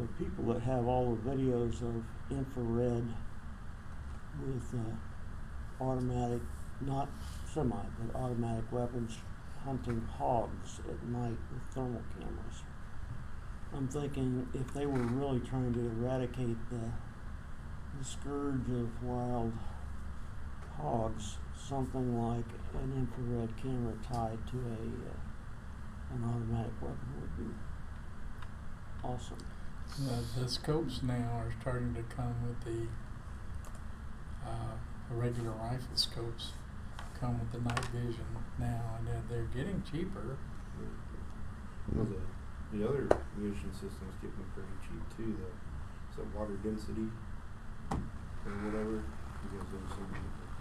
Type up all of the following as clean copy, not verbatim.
the people that have all the videos of infrared with automatic, not semi, but automatic weapons hunting hogs at night with thermal cameras. I'm thinking if they were really trying to eradicate the scourge of wild hogs, something like an infrared camera tied to an automatic weapon would be awesome. The scopes now are starting to come with the regular rifle scopes come with the night vision now, and they're getting cheaper. Well, the other vision systems getting pretty cheap too. The water density or whatever, because there's some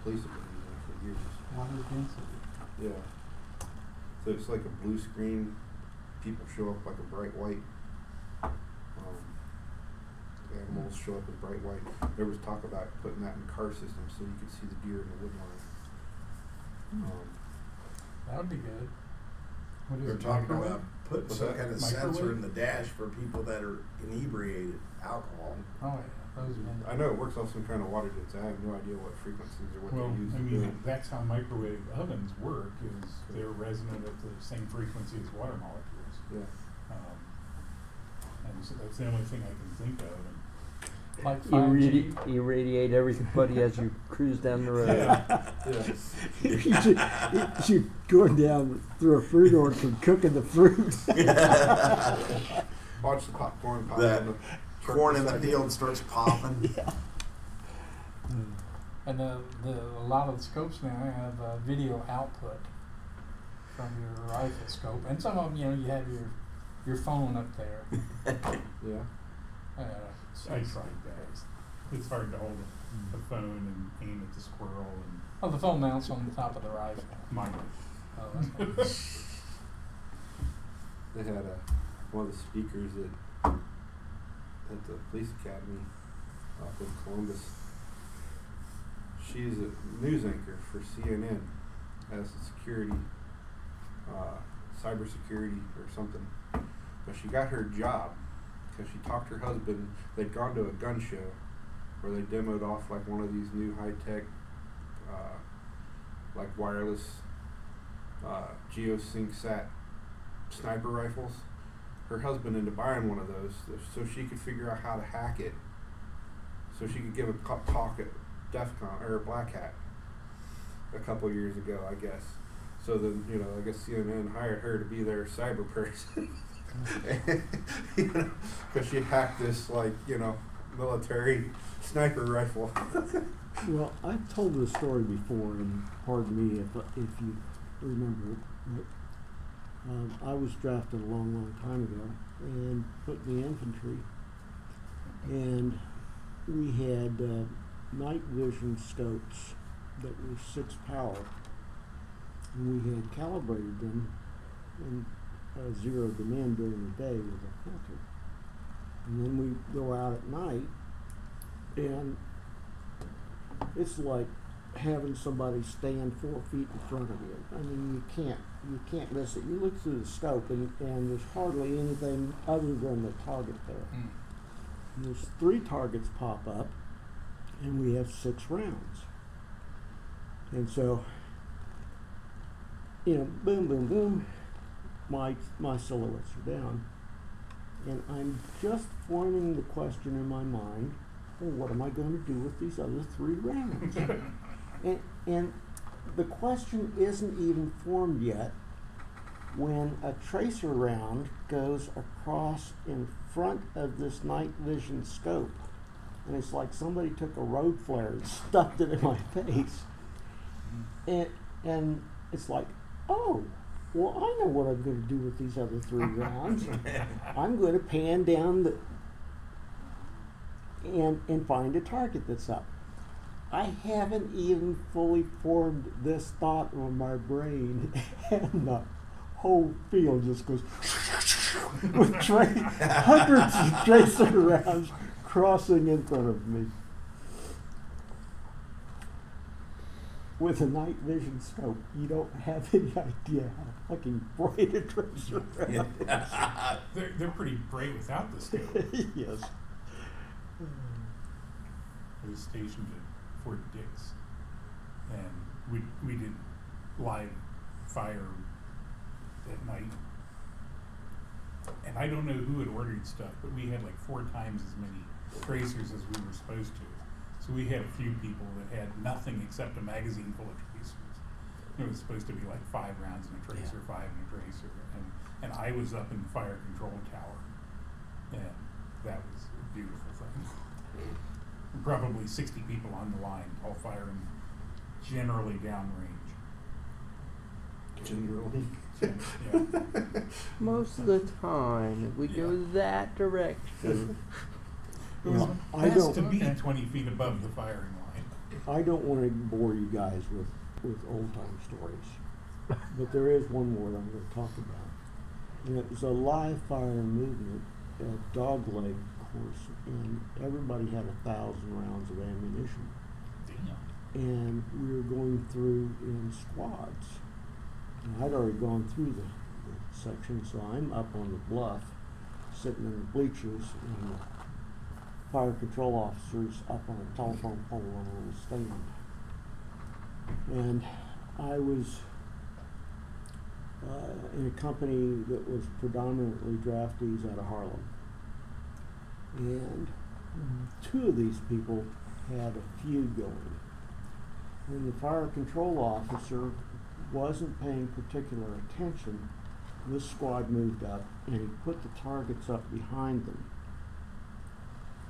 police have been using it for years. Water density. Yeah. So it's like a blue screen. People show up like a bright white. Animals show up as bright white. There was talk about putting that in car systems so you could see the deer in the wood line. That would be good. What is They're it, talking microwave? about putting some kind of Microwave? sensor in the dash for people that are inebriated alcohol. Oh yeah, those are. I know it works off some kind of water density. I have no idea what frequencies or what Well, they use I to do mean, it. that's how microwave ovens work, is they're resonant at the same frequency as water molecules. Yeah. And so that's the only thing I can think of. And Like 5G. Irradiate everybody as you cruise down the road. Yeah. You're going down through a fruit orchard cooking the fruit. Watch the popcorn pop That in the corn in the truck field starts popping. Yeah. And a lot of the scopes now have video output from your rifle scope, and some of them, you have your phone up there. Yeah. I tried that. It's hard to hold the phone and aim at the squirrel and Oh, the phone mounts on the top of the rifle. mine. Oh, that's They had one of the speakers at the police academy up in Columbus. She's a news anchor for CNN as a security, cybersecurity or something. But she got her job because she talked her husband. They'd gone to a gun show where they demoed off like one of these new high-tech, like wireless geosync sat sniper rifles. Her husband ended up buying one of those so she could figure out how to hack it, so she could give a talk at DEF CON or Black Hat a couple years ago, I guess. So then, I guess CNN hired her to be their cyber person. Because she hacked this, military sniper rifle. Well, I've told this story before, and pardon me if you remember it, but I was drafted a long, long time ago and put in the infantry, and we had night vision scopes that were 6 power, and we had calibrated them and zeroed them in during the day with a filter. And then we go out at night, and it's like having somebody stand 4 feet in front of you. I mean, you can't miss it. You look through the scope, and there's hardly anything other than the target there. And there's 3 targets pop up, and we have 6 rounds. And so, boom, boom, boom, my silhouettes are down. And I'm just forming the question in my mind, well, what am I going to do with these other 3 rounds? and the question isn't even formed yet when a tracer round goes across in front of this night vision scope. And it's like somebody took a road flare and stuffed it in my face. And it's like, oh, well, I know what I'm going to do with these other 3 rounds. I'm going to pan down and find a target that's up. I haven't even fully formed this thought in my brain, and the whole field just goes with hundreds of tracer rounds crossing in front of me. with a night vision scope, you don't have any idea how fucking bright a tracer round is. They're pretty bright without the scope. Yes. I was stationed at Fort Dix, and we did live fire at night. And I don't know who had ordered stuff, but we had like 4 times as many tracers as we were supposed to. So we had a few people that had nothing except a magazine full of tracers. It was supposed to be like 5 rounds in a tracer, 5 in a tracer, and I was up in the fire control tower, and that was a beautiful thing. Probably 60 people on the line, all firing generally downrange. Generally. Yeah. Most of the time, if we go that direction. It was Well, I best don't- to be Okay. 20 feet above the firing line. I don't want to bore you guys with old-time stories, but there is one more that I'm going to talk about. And it was a live fire movement at Dogleg course, and everybody had 1,000 rounds of ammunition. Damn. And we were going through in squads. And I'd already gone through the section, so I'm up on the bluff, sitting in the bleachers, and the fire control officers up on a telephone pole on a little stand. And I was in a company that was predominantly draftees out of Harlem. And 2 of these people had a feud going. And the fire control officer wasn't paying particular attention. This squad moved up and he put the targets up behind them.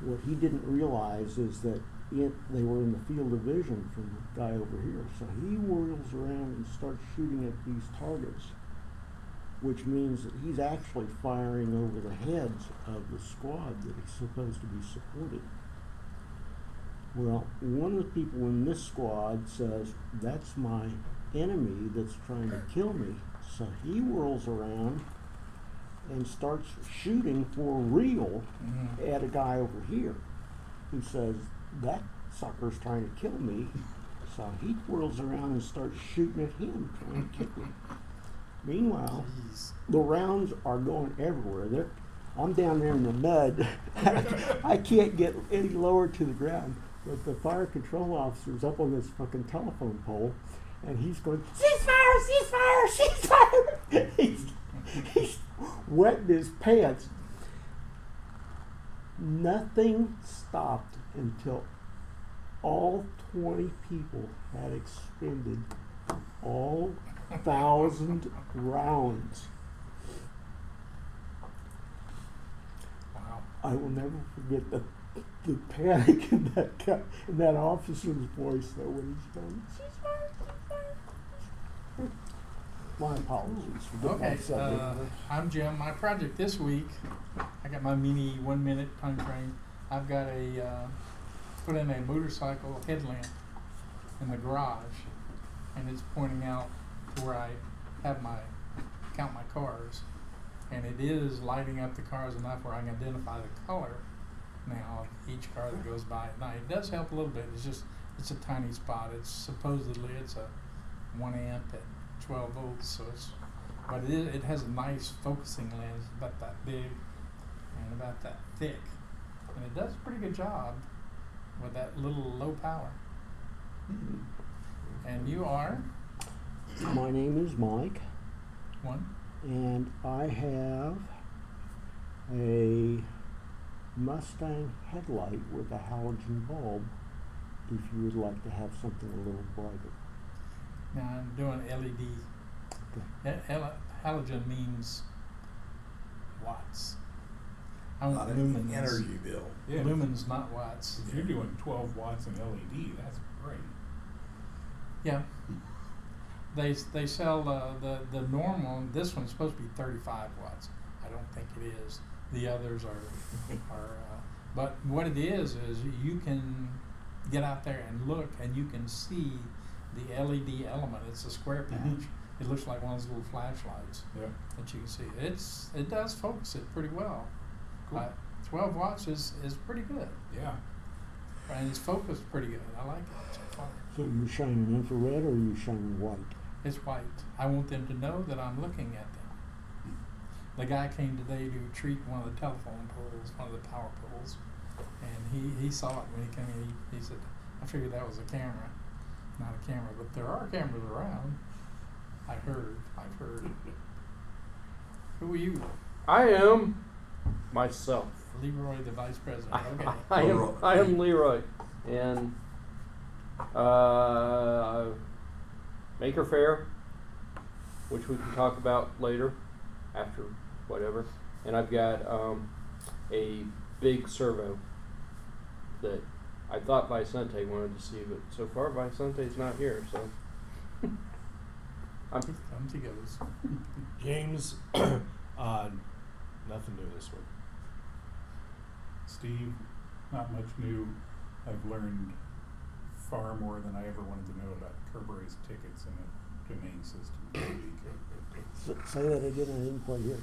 What he didn't realize is that they were in the field of vision from the guy over here. So he whirls around and starts shooting at these targets, which means that he's actually firing over the heads of the squad that he's supposed to be supporting. Well, one of the people in this squad says, "That's my enemy that's trying to kill me." So he whirls around and starts shooting for real at a guy over here who says, "That sucker's trying to kill me." So he whirls around and starts shooting at him, trying to kill him. Meanwhile, the rounds are going everywhere. I'm down there in the mud. I can't get any lower to the ground. But the fire control officer's up on this fucking telephone pole, and he's going, "Ceasefire, ceasefire, ceasefire!" He's wetting his pants. Nothing stopped until all 20 people had expended all 1,000 rounds. Wow. I will never forget the panic in that officer's voice though when he's going, "Ceasefire, ceasefire." My apologies for getting Okay, upset. I'm Jim. My project this week, I got my mini 1-minute time frame. I've got put in a motorcycle headlamp in the garage, and it's pointing out to where I have count my cars, and it is lighting up the cars enough where I can identify the color now of each car that goes by at night. It does help a little bit. It's a tiny spot. It's a 1 amp at 12 volts, but it has a nice focusing lens, about that big and about that thick, and it does a pretty good job with that little low power. And you are My name is Mike, one. and I have a Mustang headlight with a halogen bulb if you would like to have something a little brighter. Now I'm doing LED. Halogen means watts. I want Not an lumens. energy bill. Yeah. Lumens, not watts. If you're doing 12 watts in LED, that's great. Yeah. They sell the normal. This one's supposed to be 35 watts. I don't think it is. The others are but what it is you can get out there and look, and you can see the LED element. It's a square patch. Mhm. It looks like one of those little flashlights Yeah. that you can see. It does focus it pretty well. Cool. 12 watts is pretty good, Yeah. and it's focused pretty good. I like it so far. So you're shining infrared or you're shining white? It's white. I want them to know that I'm looking at them. The guy came today to treat one of the telephone poles, one of the power poles, and he saw it when he came in. He said, I figured that was a camera. Not a camera, but there are cameras around. I've heard. Who are you? I am myself. Leroy, the vice president. Okay. I am Leroy, and Maker Faire, which we can talk about later, after whatever. And I've got a big servo that I thought Vicente wanted to see, but so far Vicente's not here, so. Come together. James, nothing new this week. Steve, not much new. I've learned far more than I ever wanted to know about Kerber's tickets in a domain system. Say that again, I didn't quite hear.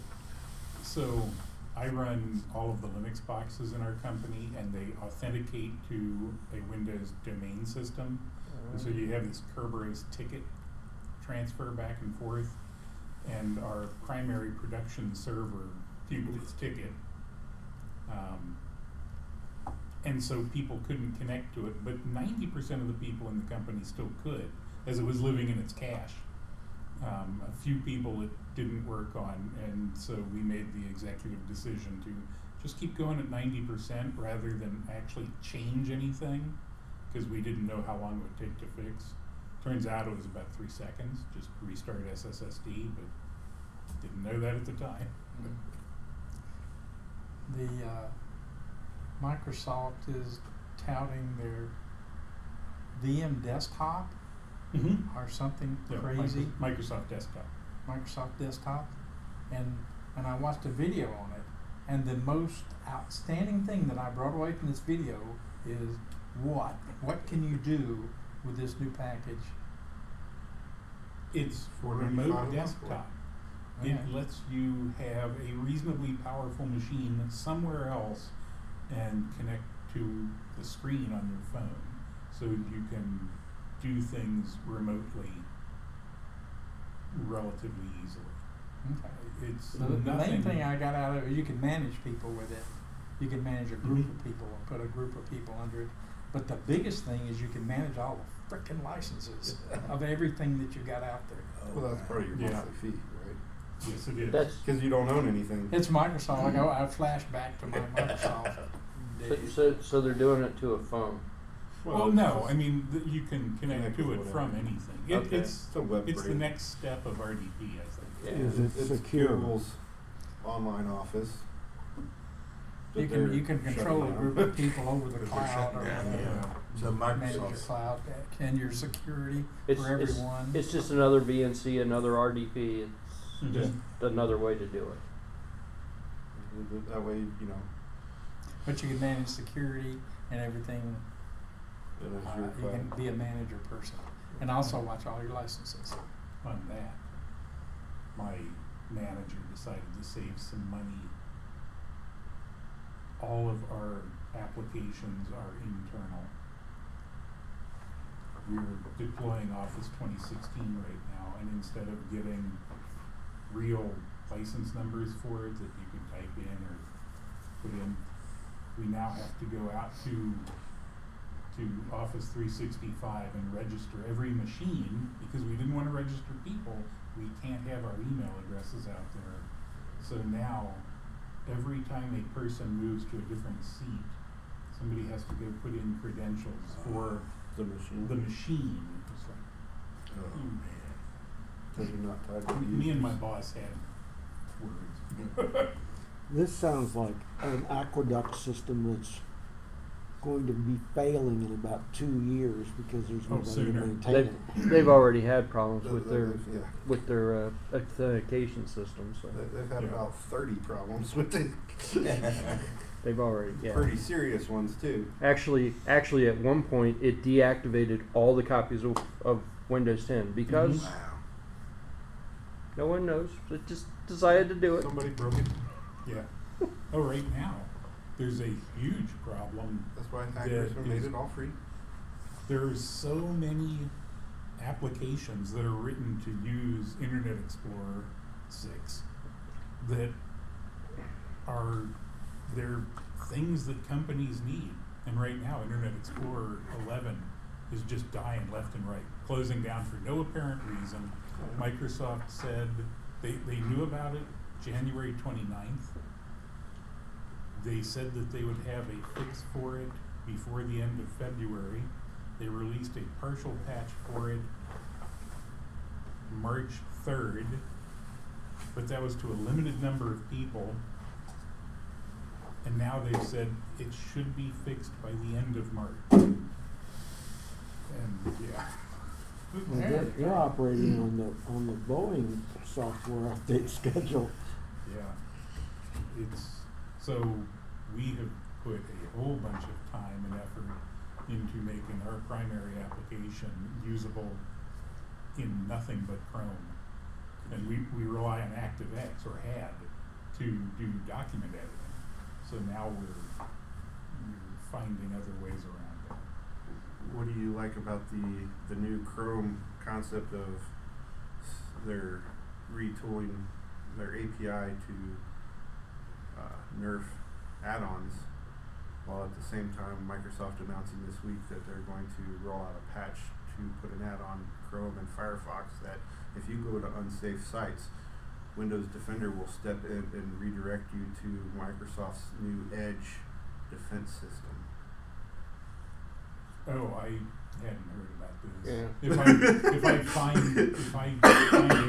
So I run all of the Linux boxes in our company, and they authenticate to a Windows domain system. And so you have this Kerber's ticket transfer back and forth, and our primary production server puked its ticket. And so people couldn't connect to it, but 90% of the people in the company still could, as it was living in its cache. A few people it didn't work on, and so we made the executive decision to just keep going at 90% rather than actually change anything, because we didn't know how long it would take to fix. Turns out it was about 3 seconds, just restart SSSD, but didn't know that at the time. The Microsoft is touting their VM desktop or something crazy. Microsoft Desktop. Microsoft Desktop, and I watched a video on it, and the most outstanding thing that I brought away from this video is what can you do with this new package? It's $495 remote desktop. Yeah. It lets you have a reasonably powerful machine somewhere else and connect to the screen on your phone, so you can do things remotely relatively easily. Okay. It's So the main nothing. thing I got out of it, you can manage people with it. You can manage a group of people and put a group of people under it. But the biggest thing is you can manage all the frickin' licenses of everything that you got out there. Well, that's part of your Yeah. monthly fee, right? Yes, it is. That's Because you don't own anything. It's Microsoft. I flash back to my Microsoft days. so they're doing it to a phone. Well, no, I mean, you can connect to with it whatever. from anything. Okay. It's a web It's the brain. next step of RDP, I think. Yeah. Is it It's secure? Google's online office. that You they're can control a shutting group down. of people over the They're cloud or shutting down, whatever. So Manage your Microsoft, cloud and your security It's, for it's, everyone. it's just another VNC, another RDP. It's Mhm. just another way to do it. That way, you know, But you can manage security and everything. it is your You can cloud. be a manager person and also watch all your licenses. On that, my manager decided to save some money. All of our applications are internal. We're deploying Office 2016 right now, and instead of getting real license numbers for it that you can type in or put in, we now have to go out to Office 365 and register every machine, because we didn't want to register people. We can't have our email addresses out there. So now, every time a person moves to a different seat, somebody has to go put in credentials for The machine. the machine. It's like, oh man. Because you're not tied to the me and my users. boss had words. This sounds like an aqueduct system that's going to be failing in about 2 years because there's nobody to sooner. maintain They've, it. they've already had problems with Yeah. their authentication system, so They've had Yeah. about 30 problems with it. they've already, yeah. Pretty serious ones, too. Actually, at one point, it deactivated all the copies of Windows 10 because Wow. no one knows. It just decided to do it. Somebody broke it. Yeah. Oh, right now, there's a huge problem. That's why hackers That made is- it all free. There's so many applications that are written to use Internet Explorer 6 that are they're things that companies need. And right now, Internet Explorer 11 is just dying left and right, closing down for no apparent reason. Microsoft said they knew about it January 29th. They said that they would have a fix for it before the end of February. They released a partial patch for it March 3rd, but that was to a limited number of people. And now they've said it should be fixed by the end of March. And yeah. And they're operating on the Boeing software update schedule. Yeah. So we have put a whole bunch of time and effort into making our primary application usable in nothing but Chrome. And we rely on ActiveX, or had, to do document editing. So now we're finding other ways around it. What do you like about the new Chrome concept of their retooling their API to nerf add-ons, while at the same time Microsoft announcing this week that they're going to roll out a patch to put an add-on Chrome and Firefox that if you go to unsafe sites, Windows Defender will step in and redirect you to Microsoft's new Edge defense system. Oh, I hadn't heard about this. Yeah. If I find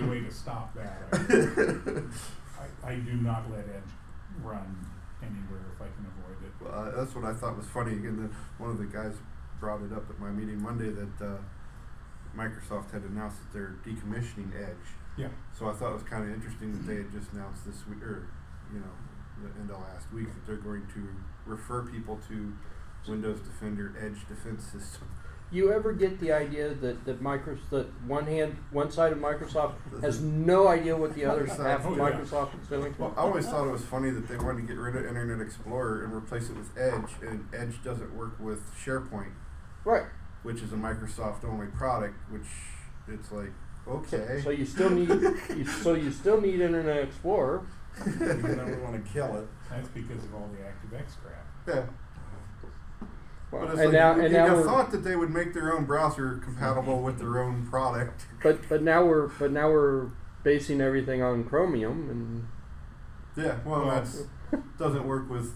a way to stop that, I do not let Edge run anywhere if I can avoid it. Well, that's what I thought was funny. And then one of the guys brought it up at my meeting Monday that Microsoft had announced that they're decommissioning Edge. Yeah. So I thought it was kind of interesting that they had just announced this week, or the end of last week, that they're going to refer people to Windows Defender Edge defense system. You ever get the idea that one side of Microsoft has no idea what the other half of Microsoft is doing? Well, I always thought it was funny that they wanted to get rid of Internet Explorer and replace it with Edge, and Edge doesn't work with SharePoint, Right. which is a Microsoft only product, which it's like, okay. So you still need Internet Explorer. Even though we want to kill it. That's because of all the ActiveX crap. Yeah. Well, But it's and like, now you we're, thought that they would make their own browser compatible with their own product. but now we're basing everything on Chromium, and Yeah, well, that's doesn't work with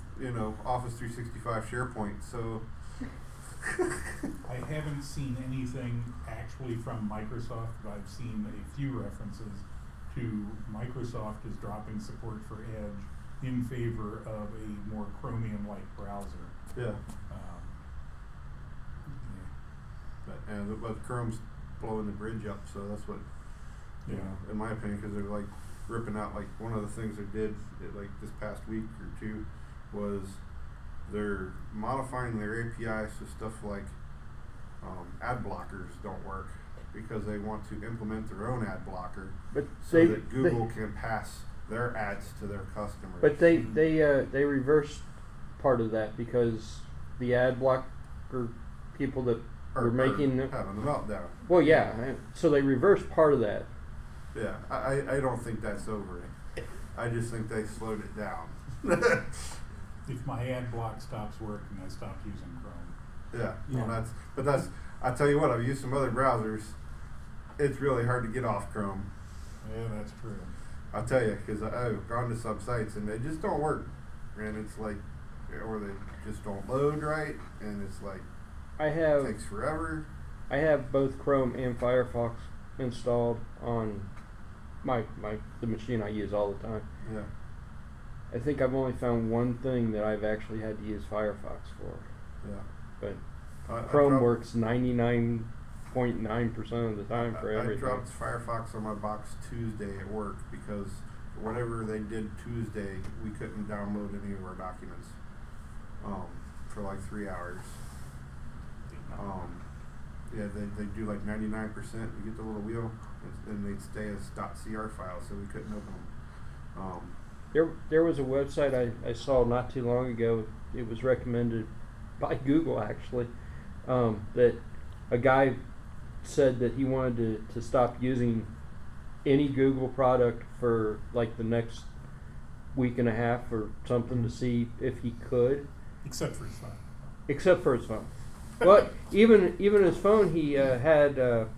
Office 365 SharePoint. So I haven't seen anything actually from Microsoft, but I've seen a few references to Microsoft is dropping support for Edge in favor of a more Chromium-like browser. yeah, Yeah. but Chrome's blowing the bridge up. So that's what in my opinion, because they're like ripping out. Like one of the things they did like this past week or two was they're modifying their APIs so stuff like ad blockers don't work because they want to implement their own ad blocker but so that Google can pass their ads to their customers. But they reversed part of that because the ad blocker people that were making having a meltdown. well, yeah. So they reversed part of that. Yeah, I don't think that's over. I just think they slowed it down. If my ad block stops working, I stop using Chrome. Yeah, Yeah. Well, I tell you what, I've used some other browsers. It's really hard to get off Chrome. Yeah, that's true. I'll tell you, because I've gone to some sites and they just don't work, and it's like, or they just don't load right, and it's like it takes forever. I have both Chrome and Firefox installed on the machine I use all the time. Yeah, I think I've only found one thing that I've actually had to use Firefox for, yeah. but Chrome works 99.9% of the time for everything. I dropped Firefox on my box Tuesday at work because whatever they did Tuesday, we couldn't download any of our documents for like 3 hours. Yeah, they do like 99%. You get the little wheel, and they stay as .cr files, so we couldn't open them. There was a website I saw not too long ago. It was recommended by Google actually, that a guy said that he wanted to stop using any Google product for like the next week and a half or something to see if he could. Except for his phone. Except for his phone. But even his phone, he had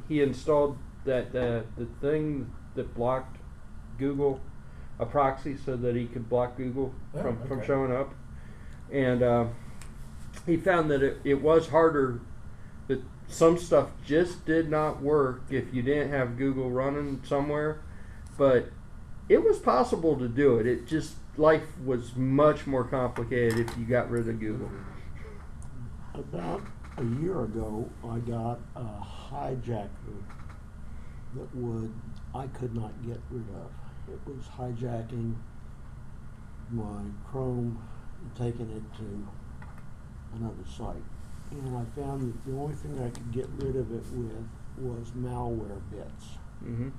he installed that the thing that blocked Google, a proxy, so that he could block Google from showing up. And he found that it was harder, that some stuff just did not work if you didn't have Google running somewhere. But it was possible to do it. It just, life was much more complicated if you got rid of Google. About a year ago, I got a hijacker that I could not get rid of. It was hijacking my Chrome and taking it to another site. And I found that the only thing I could get rid of it with was malware bits. Mm-hmm.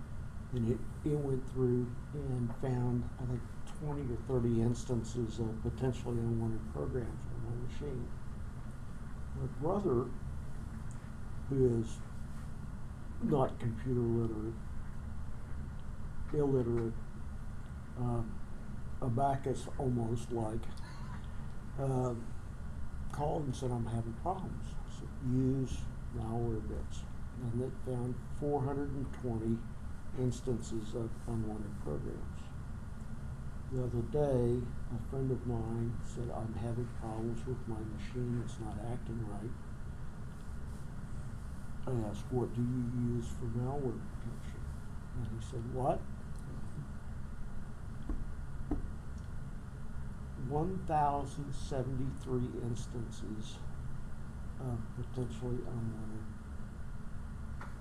And it went through and found, I think, 20 or 30 instances of potentially unwanted programs on my machine. My brother, who is not computer literate, illiterate, a Bacchus almost like, called and said, I'm having problems. I said, use malware bits. And it found 420 instances of unwanted programs. The other day, a friend of mine said, I'm having problems with my machine, it's not acting right. I asked, what do you use for malware protection? And he said, what? 1,073 instances of potentially unwanted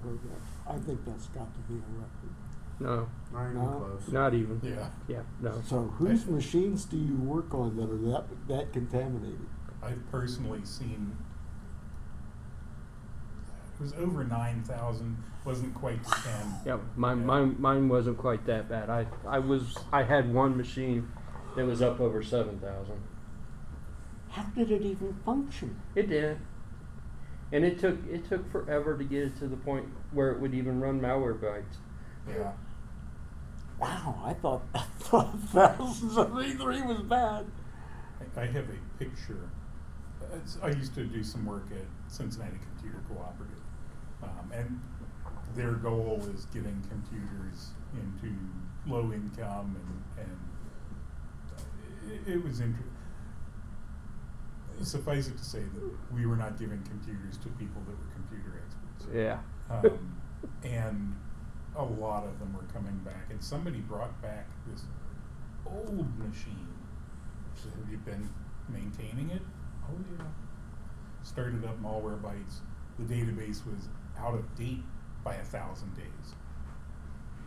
programs. I think that's got to be a record. No, Not even No. close. not even. Yeah. No. So whose machines do you work on that are that contaminated? I've personally seen, it was over 9,000, wasn't quite 10. Yeah, mine wasn't quite that bad. I had one machine that was up over 7,000. How did it even function? It did, and it took forever to get it to the point where it would even run malware bytes. Yeah. Wow, I thought 1,073 was bad. I have a picture. I used to do some work at Cincinnati Computer Cooperative, and their goal is getting computers into low income, and it was interesting. Suffice it to say that we were not giving computers to people that were computer experts. Yeah. And a lot of them were coming back, and somebody brought back this old machine. So have you been maintaining it? Oh yeah. Started up malware bytes. The database was out of date by 1,000 days.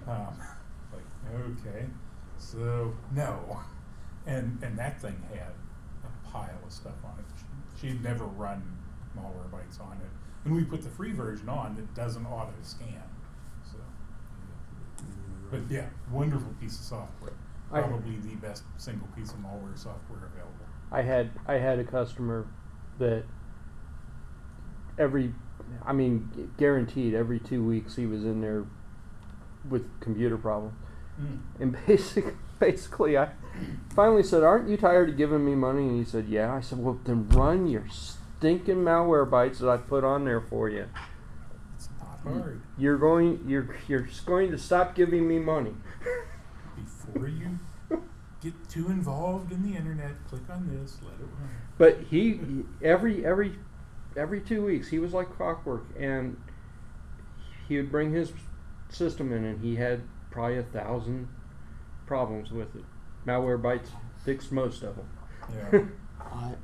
Like, okay, so no. And that thing had a pile of stuff on it. She'd never run malware bytes on it. And we put the free version on that doesn't auto scan. So, but yeah, wonderful piece of software. Probably the best single piece of malware software available. I had a customer that guaranteed every 2 weeks he was in there with computer problems. And basically I finally said, aren't you tired of giving me money? And he said, yeah. I said, well, then run your stinking malware bytes that I put on there for you. It's not hard. You're just going to stop giving me money. Before you get too involved in the internet, click on this, let it run. But he every 2 weeks he was like clockwork, and he would bring his system in, and he had probably 1,000 problems with it. Malware bytes fixed most of them. Yeah. I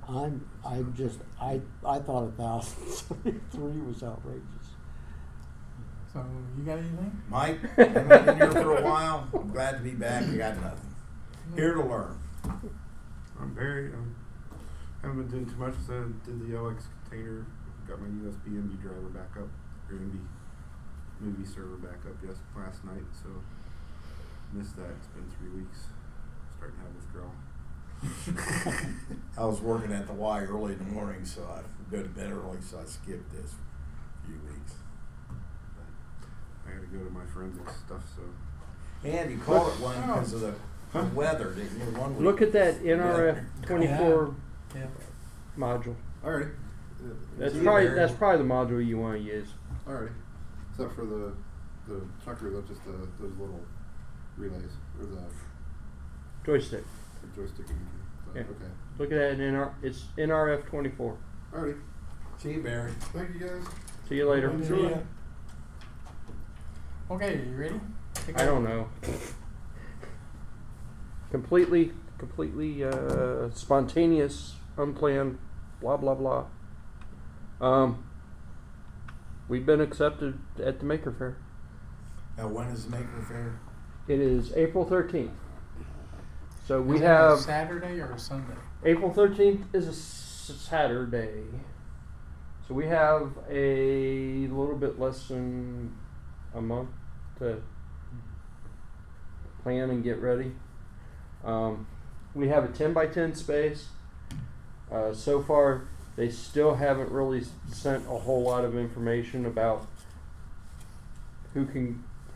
thought 1,073 was outrageous. So you got anything? Mike, I've been here for a while. I'm glad to be back. I got nothing. Here to learn. Haven't been doing too much. So I did the LX container, got my USB MD driver back up, or MD movie server back up last night. So missed that. It's been 3 weeks. Starting to have withdrawal. I was working at the Y early in the morning, so I go to bed early, so I skipped this few weeks. I gotta go to my forensic stuff, so. And you called it one because of the weather, didn't you? 1 week. Look at that Yeah. NRF 24 Yeah. module. Alrighty. That's See you, probably Barry. that's probably the module you want to use. Alrighty. Except for the chucker, that's just those little relays, or the Joystick. joystick. Yeah. Okay. Look at that it's NRF 24. Alrighty. See you, Barry. Thank you guys. See you later. Yeah. Okay, you ready? I don't know. completely spontaneous, unplanned, blah blah blah. We've been accepted at the Maker Faire. Now, when is the Maker Faire? It is April 13th. So we Is that a have Saturday or a Sunday? April 13th is a Saturday. So we have a little bit less than a month to plan and get ready. We have a 10 by 10 space. So far, they still haven't really sent a whole lot of information about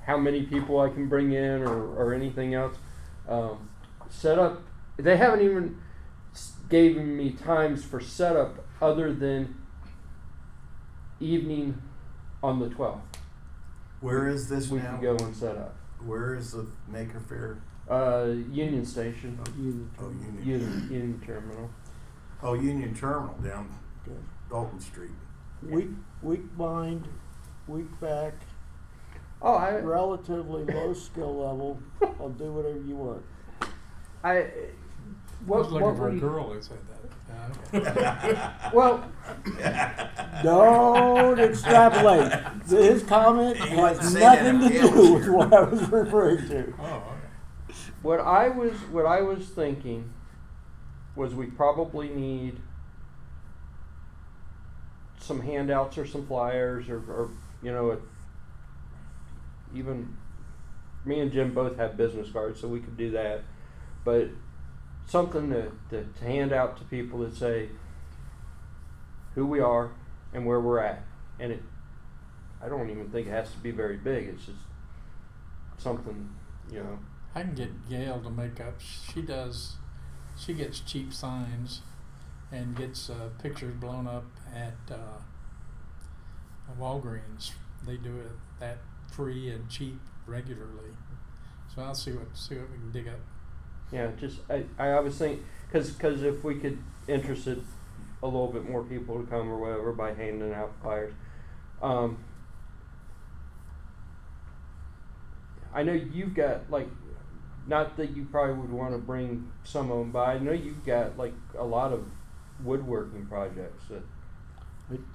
how many people I can bring in or anything else. Setup, they haven't even given me times for setup other than evening on the 12th. Where is this We now? can go and set up. Where is the Maker Faire? Union Station, You- Oh, Union. Union Terminal. Oh, Union Terminal down Okay. Dalton Street. Week behind, week back, Oh, I relatively low skill level. I'll do whatever you want. I was looking for were a you- girl that said that. Okay. Well, Don't extrapolate. His comment He has wasn't saying nothing to that do with here. what I was referring to. Oh, okay. what I was thinking was we probably need some handouts or some flyers or even me and Jim both have business cards, so we could do that. But something to hand out to people that say who we are and where we're at. And I don't even think it has to be very big. It's just something, I can get Gail to make up. She gets cheap signs and gets pictures blown up at Walgreens. They do it that free and cheap regularly. So I'll see what we can dig up. Yeah, just I was thinking because if we could interest a little bit more people to come or whatever by handing out flyers. I know you've got not that you probably would want to bring some of them by. I know you've got a lot of woodworking projects that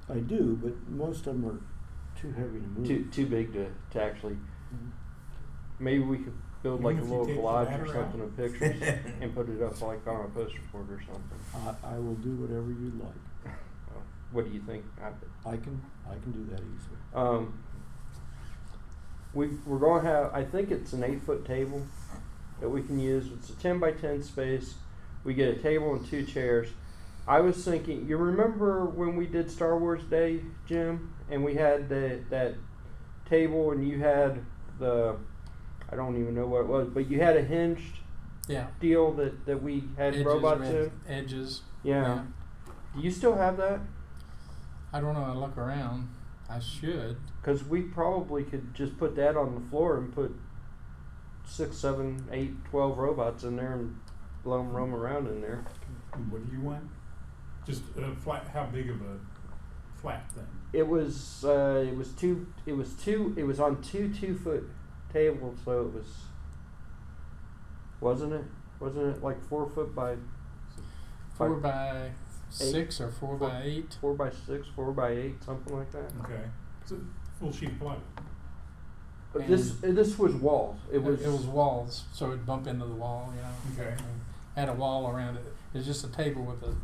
I do, but most of them are too heavy to move. too big to actually. Mhm. Maybe we could build Even a if you little take the collage or ladder something out? of pictures and put it up on a poster board or something. I will do whatever you'd like. What do you think? I can do that easily. We're going to have, I think it's an 8-foot table that we can use. It's a 10 by 10 space. We get a table and 2 chairs. I was thinking, you remember when we did Star Wars Day, Jim, and we had that table and you had I don't even know what it was, but you had a hinged Yeah. deal that we had Edges, robots red in? edges. Yeah. Do you still have that? I don't know. I look around. I should. Because we probably could just put that on the floor and put 6, 7, 8, 12 robots in there and let them roam around in there. What do you want? Just a flat. How big of a flat thing? It was on 2 2-foot tables, so it wasn't it like 4 foot by 4 by 6 or 4 by 8. 4 by 6, 4 by 8, something like that. Okay. It's a full sheet of plywood. But this was walls. It was walls, so it'd bump into the wall. Okay. And had a wall around it. It's just a table with a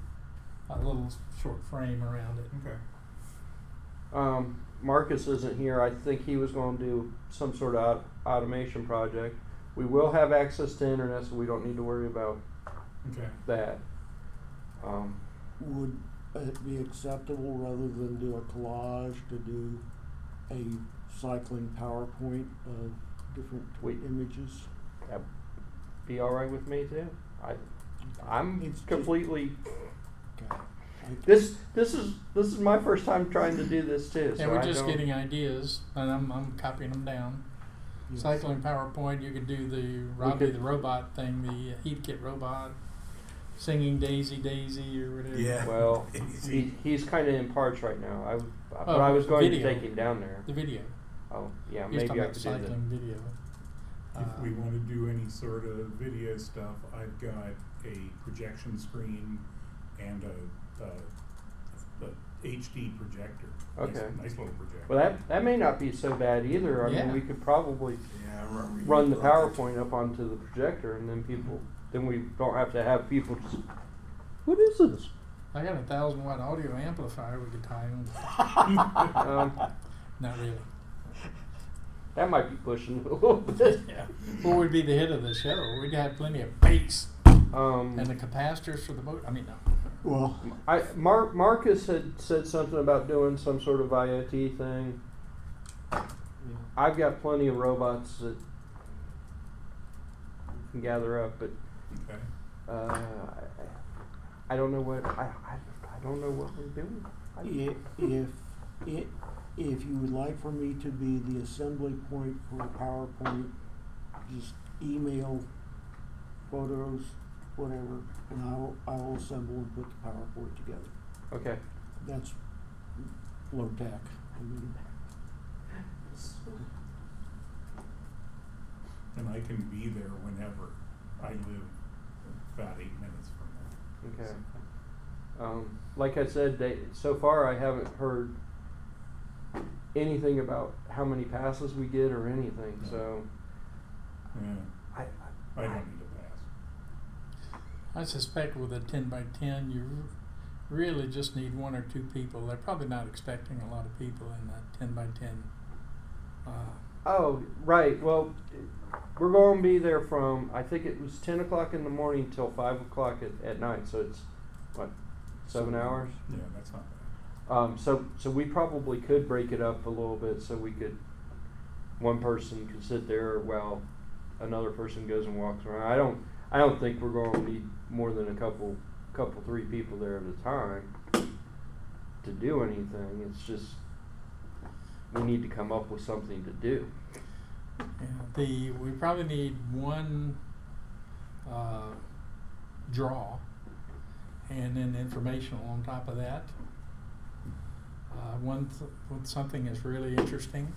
little short frame around it. Okay. Marcus isn't here. I think he was going to do some sort of automation project. We will have access to internet, so we don't need to worry about Okay. that. Would it be acceptable rather than do a collage to do a cycling PowerPoint of different images? That'd be all right with me too. I'm It's just- completely. Okay. This is my first time trying to do this too. Yeah, so we're I just don't- getting ideas, and I'm copying them down. Yes. Cycling PowerPoint, you could do the Robbie could- the robot thing, the heat kit robot, singing Daisy Daisy or whatever. Yeah. Well, Easy. he's kind of in parts right now. But Oh, I was going video. to take him down there. The video. Oh, yeah, He's maybe talking I about could do that. cycling video. If we want to do any sort of video stuff, I've got a projection screen and a HD projector. Okay. Nice little projector. Well, that may not be so bad either. I Yeah. mean, we could probably Yeah, I remember you run the looked at- PowerPoint up onto the projector, and then we don't have to have people just. What is this? I got a 1,000-watt audio amplifier we could tie on. Not really. That might be pushing it a little bit. Yeah. What would be the hit of the show? We'd have plenty of bass and the capacitors for the boat. I mean, no. Well, Marcus had said something about doing some sort of IoT thing. yeah. I've got plenty of robots that can gather up, but Okay. I don't know what I don't know what we're doing. If you would like for me to be the assembly point for a PowerPoint, just email photos, whatever, and I will assemble and put the PowerPoint together. Okay. That's low tech. I mean, And I can be there whenever. I live about 8 minutes from there. Okay. Like I said, so far I haven't heard anything about how many passes we get or anything. So Yeah. I don't need a pass. I suspect with a 10 by 10, you really just need 1 or 2 people. They're probably not expecting a lot of people in that 10 by 10. Oh, right. Well, we're going to be there from, I think it was 10 o'clock in the morning till 5 o'clock at night. So it's, what, 7 hours? Yeah, that's not bad. So we probably could break it up a little bit so we could, one person could sit there while another person goes and walks around. I don't think we're going to need more than a couple 3 people there at a time to do anything. It's just we need to come up with something to do. Yeah, we probably need 1 draw, and then informational on top of that. With something that's really interesting,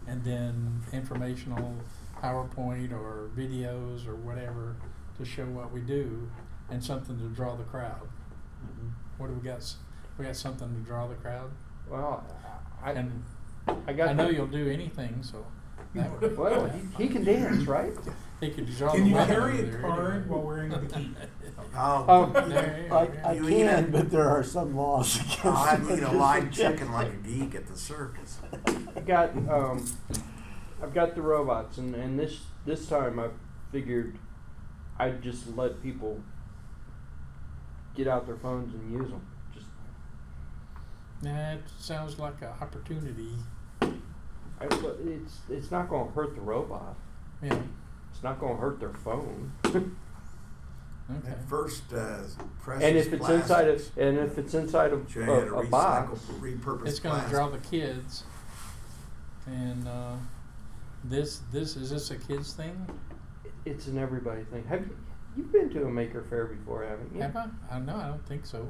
and then informational PowerPoint or videos or whatever to show what we do, and something to draw the crowd. What do we got? We got something to draw the crowd. Well, I I know you'll do anything, so. That would, well, he can dance, right? He could draw Can the you women carry over a there card anyway. while wearing a bikini? There you I go. You can, even- but there are some laws against I'd it. eat a live chicken like a geek at the circus. I've got the robots, and this time I figured I'd just let people get out their phones and use them. Just That sounds like an opportunity. it's not going to hurt the robot. Yeah. It's not going to hurt their phone. Okay. At first, precious And if it's plastics. inside of Show you how to a recycle, box, repurpose It's going to plastic. draw the kids. And is this a kids thing? it's an everybody thing. You've been to a maker fair before, haven't you? Have I? No, I don't think so.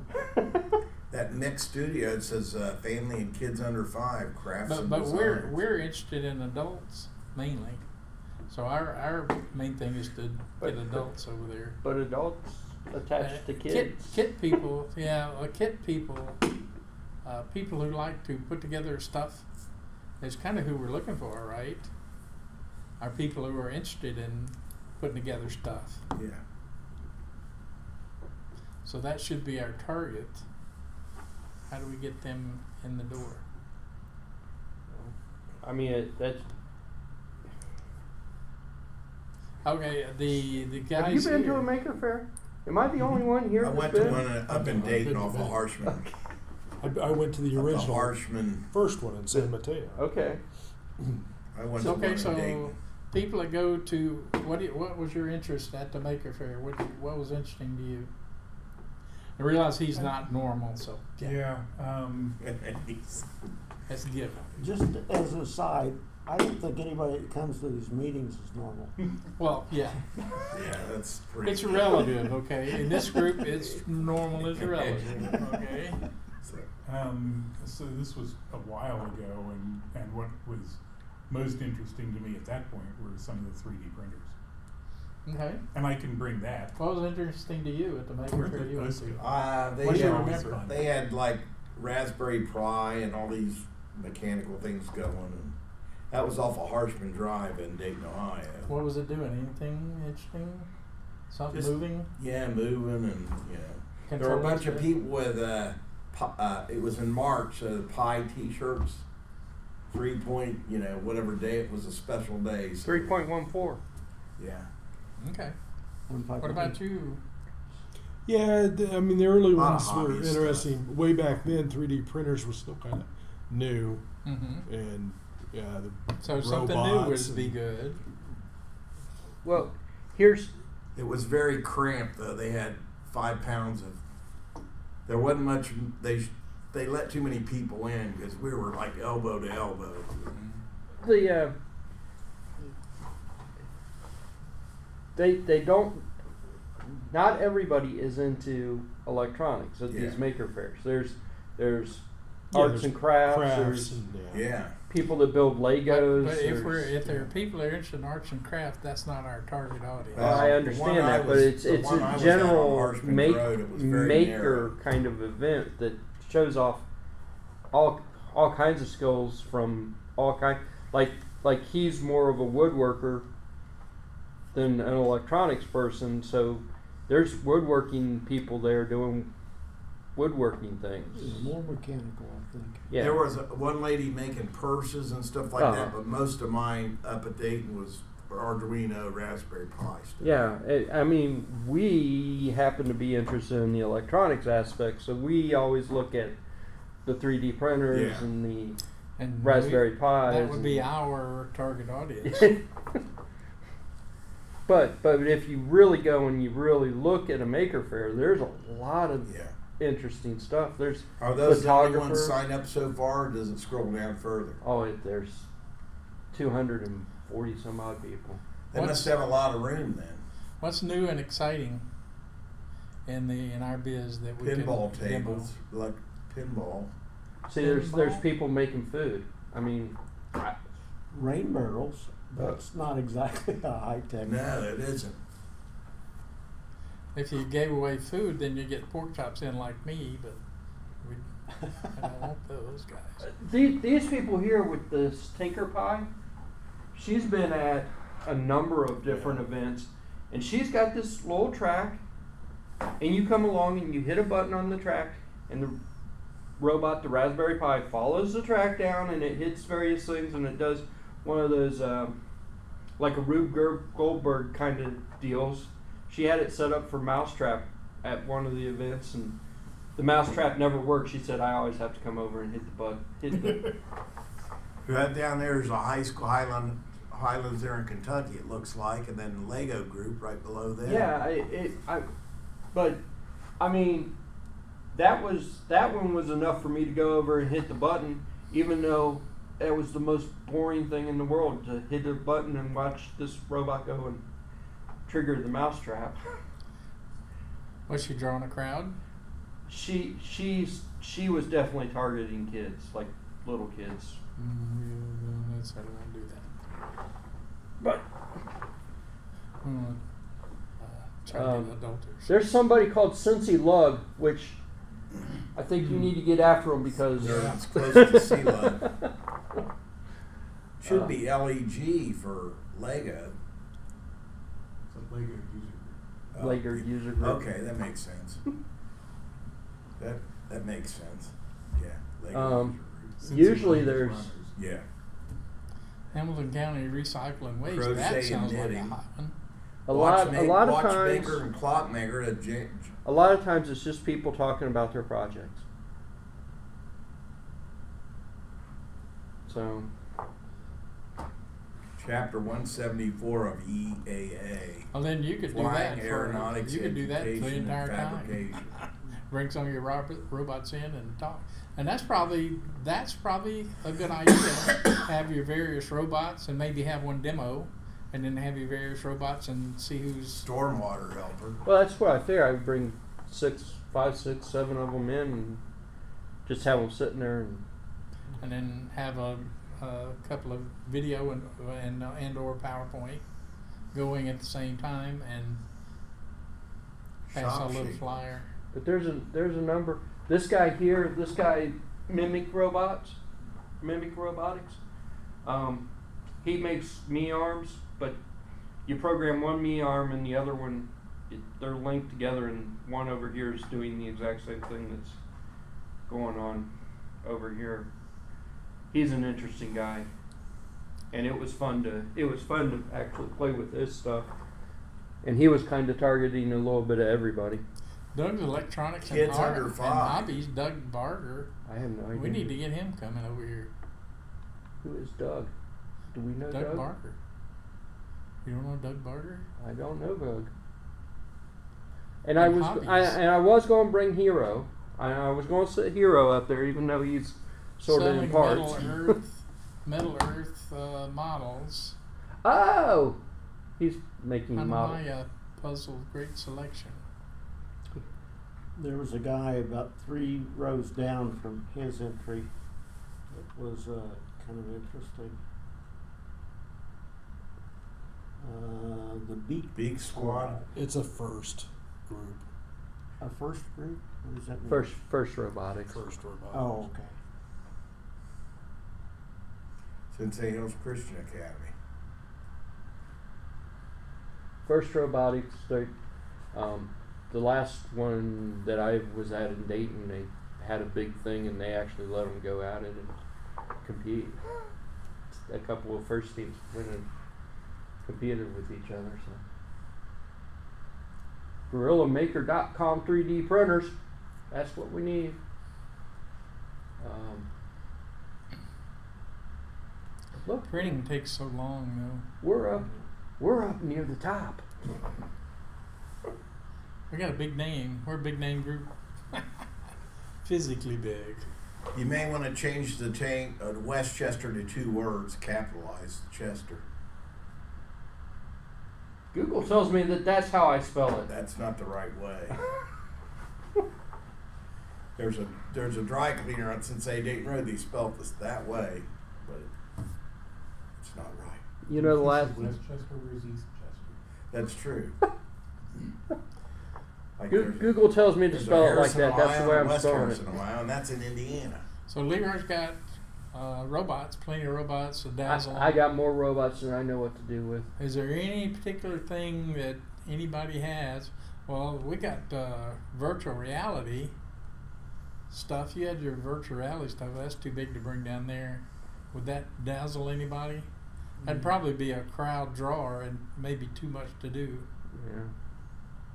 That mixed studio, it says family and kids under 5, crafts and But designs. we're interested in adults mainly. So our main thing is to But- get adults over there. But adults attached to kids. Kit people, yeah, kit people, people who like to put together stuff. Is kind of who we're looking for, right? Are people who are interested in putting together stuff. Yeah. So that should be our target. How do we get them in the door? I mean, that's. Okay, the guys. Have you been to here- a maker fair? Am I the only one here? I that's went to been? one up in Dayton Been off to of that. Harshman. I went to the Up original Harshman. first one in San Mateo. Okay. I went to one Okay, in so Dayton. people that go to, what was your interest at the Maker Faire? What was interesting to you? I realize he's not normal, so Yeah. that's a given. Just as an aside, I don't think anybody that comes to these meetings is normal. Well, yeah, Yeah, that's pretty. it's relative, okay? In this group, it's normal is relative, okay? So this was a while ago, and what was most interesting to me at that point were some of the 3D printers. Okay. And I can bring that. What was interesting to you at the Maker Faire you went to? They What do you had, remember? They had like Raspberry Pi and all these mechanical things going, and that was off of Harshman Drive in Dayton, Ohio. What was it doing? Anything interesting? Something Just- moving? Yeah, moving and there were a bunch of people with it was in March, Pi T-shirts, 3 point, whatever day it was a special day. So, 3.14. yeah. Okay. 1.5. What about you? Yeah, I mean the early Lot ones of were hobby interesting. Way back then, 3D printers were still kind of new, Mm-hmm. and yeah, the So something new robots would be and- good. Well, here's It was very cramped though. They had 5 pounds of. There wasn't much. They let too many people in because we were like elbow to elbow. the they don't. Not everybody is into electronics at Yeah. these maker fairs. There's Yeah, arts there's and crafts. There's and, Yeah. people that build Legos. But if there's- there are people that are interested in arts and craft, that's not our target audience. Well, I the understand one I that, but was- it's the a one I was at on general Harshman Road, it was very maker narrow. kind of event that shows off all kinds of skills from all kind. Like he's more of a woodworker than an electronics person, so there's woodworking people there doing woodworking things. More mechanical, I think. Yeah. There was one lady making purses and stuff like that, but most of mine up at Dayton was Arduino, Raspberry Pi stuff. Yeah, I mean, we happen to be interested in the electronics aspect, so we always look at the 3D printers Yeah. and the And Raspberry Pis. that would be and- our target audience. But if you really go and you really look at a maker fair, there's a lot of Yeah. interesting stuff. There's Are those the only ones Photographer. signed up so far, or does it scroll down further? there's 240 some odd people. They What's- must have a lot of room then. What's new and exciting in our biz that we Pinball can demo? tables, like pinball. See, there's Pinball? people making food. I mean, Rain barrels, that's not exactly a high-tech. No, it isn't. If you gave away food, then you get pork chops in like me, but I don't want those guys. these people here with this Tinker Pie, she's been at a number of different events, and she's got this little track, and you come along and you hit a button on the track, and the robot, the Raspberry Pi, follows the track down, and it hits various things, and it does one of those like a Rube Goldberg kind of deals. She had it set up for mousetrap at one of the events, and the mousetrap never worked. She said, "I always have to come over and hit the button." Right down there is a high school, Highlands there in Kentucky, it looks like, and then the Lego group right below there. Yeah, but I mean, that one was enough for me to go over and hit the button, even though it was the most boring thing in the world to hit a button and watch this robot go and trigger the mousetrap. Was she drawing a crowd? She was definitely targeting kids, like little kids. That's I don't want to do that. But We want to try to get adulters. there's somebody called Cincy Lug, which I think you need to get after them because Yeah, it's close to C-Lug. Should be LEG for Lego. It's a Lego user group. Oh, Lego user group. Okay, that makes sense. that makes sense. Yeah. Lego Um, user group. Usually there's Yeah. Hamilton County Recycling Waste. Crochet That and sounds like a knitting. hot one. A lot of times, watchmaker and clockmaker. a lot of times it's just people talking about their projects. So, Chapter 174 of EAA. Well, then you could do Flying, that aeronautics, you could do that for the education, entire and time. fabrication. Bring some of your robots in and talk. And that's probably a good idea. Have your various robots and maybe have one demo, and then have your various robots and see who's. Stormwater helper. well, that's what I figure. I would bring 5, 6, 7 of them in and just have them sitting there. And then have a couple of video and or PowerPoint going at the same time and pass Shop a little shape. flyer. But there's a number. This guy here, this guy Mimic Robotics. He makes me arms, but you program one me arm and the other one, they're linked together, and one over here is doing the exact same thing that's going on over here. He's an interesting guy, and it was fun to actually play with this stuff. And he was kind of targeting a little bit of everybody. Doug's Electronics and, Kids under and 5. Hobbies, Doug Barger. I have no idea. We need to get him coming over here. Who is Doug? Do we know Doug Doug? Barger. You don't know Doug Barger? I don't know Doug. And And I was going to bring Hero. I was going to set Hero up there, even though he's sort of in parts. Metal Earth models. Oh, he's making On models. my puzzle, great selection. There was a guy about 3 rows down from his entry that was kind of interesting. The Big Squad. It's a first group. A first group? What does that mean? First robotics. First robotics. Oh, okay. Sensei Hills Christian Academy. First robotics. The last one that I was at in Dayton, they had a big thing, and they actually let them go at it and compete. A couple of first teams went and competed with each other. So, GorillaMaker.com 3D printers. That's what we need. Look, Printing takes so long, we're up near the top. though. We got a big name. We're a big name group. Physically big. You may want to change the Westchester to 2 words, capitalize Chester. Google tells me that that's how I spell it. That's not the right way. There's a dry cleaner on Sensei Dayton Road. They spelled this that way, but it's not right. You know the last. Westchester, where's East Chester? That's true. Like Google tells me to there's a spell it like Harrison, that. That's the way Ohio, I'm West spelling it. Harrison, Ohio, and that's in Indiana. So Leroy's got robots, plenty of robots to dazzle. I got more robots than I know what to do with. Is there any particular thing that anybody has? Well, we got virtual reality stuff. You had your virtual reality stuff. That's too big to bring down there. Would that dazzle anybody? That'd probably be a crowd drawer and maybe too much to do. Yeah.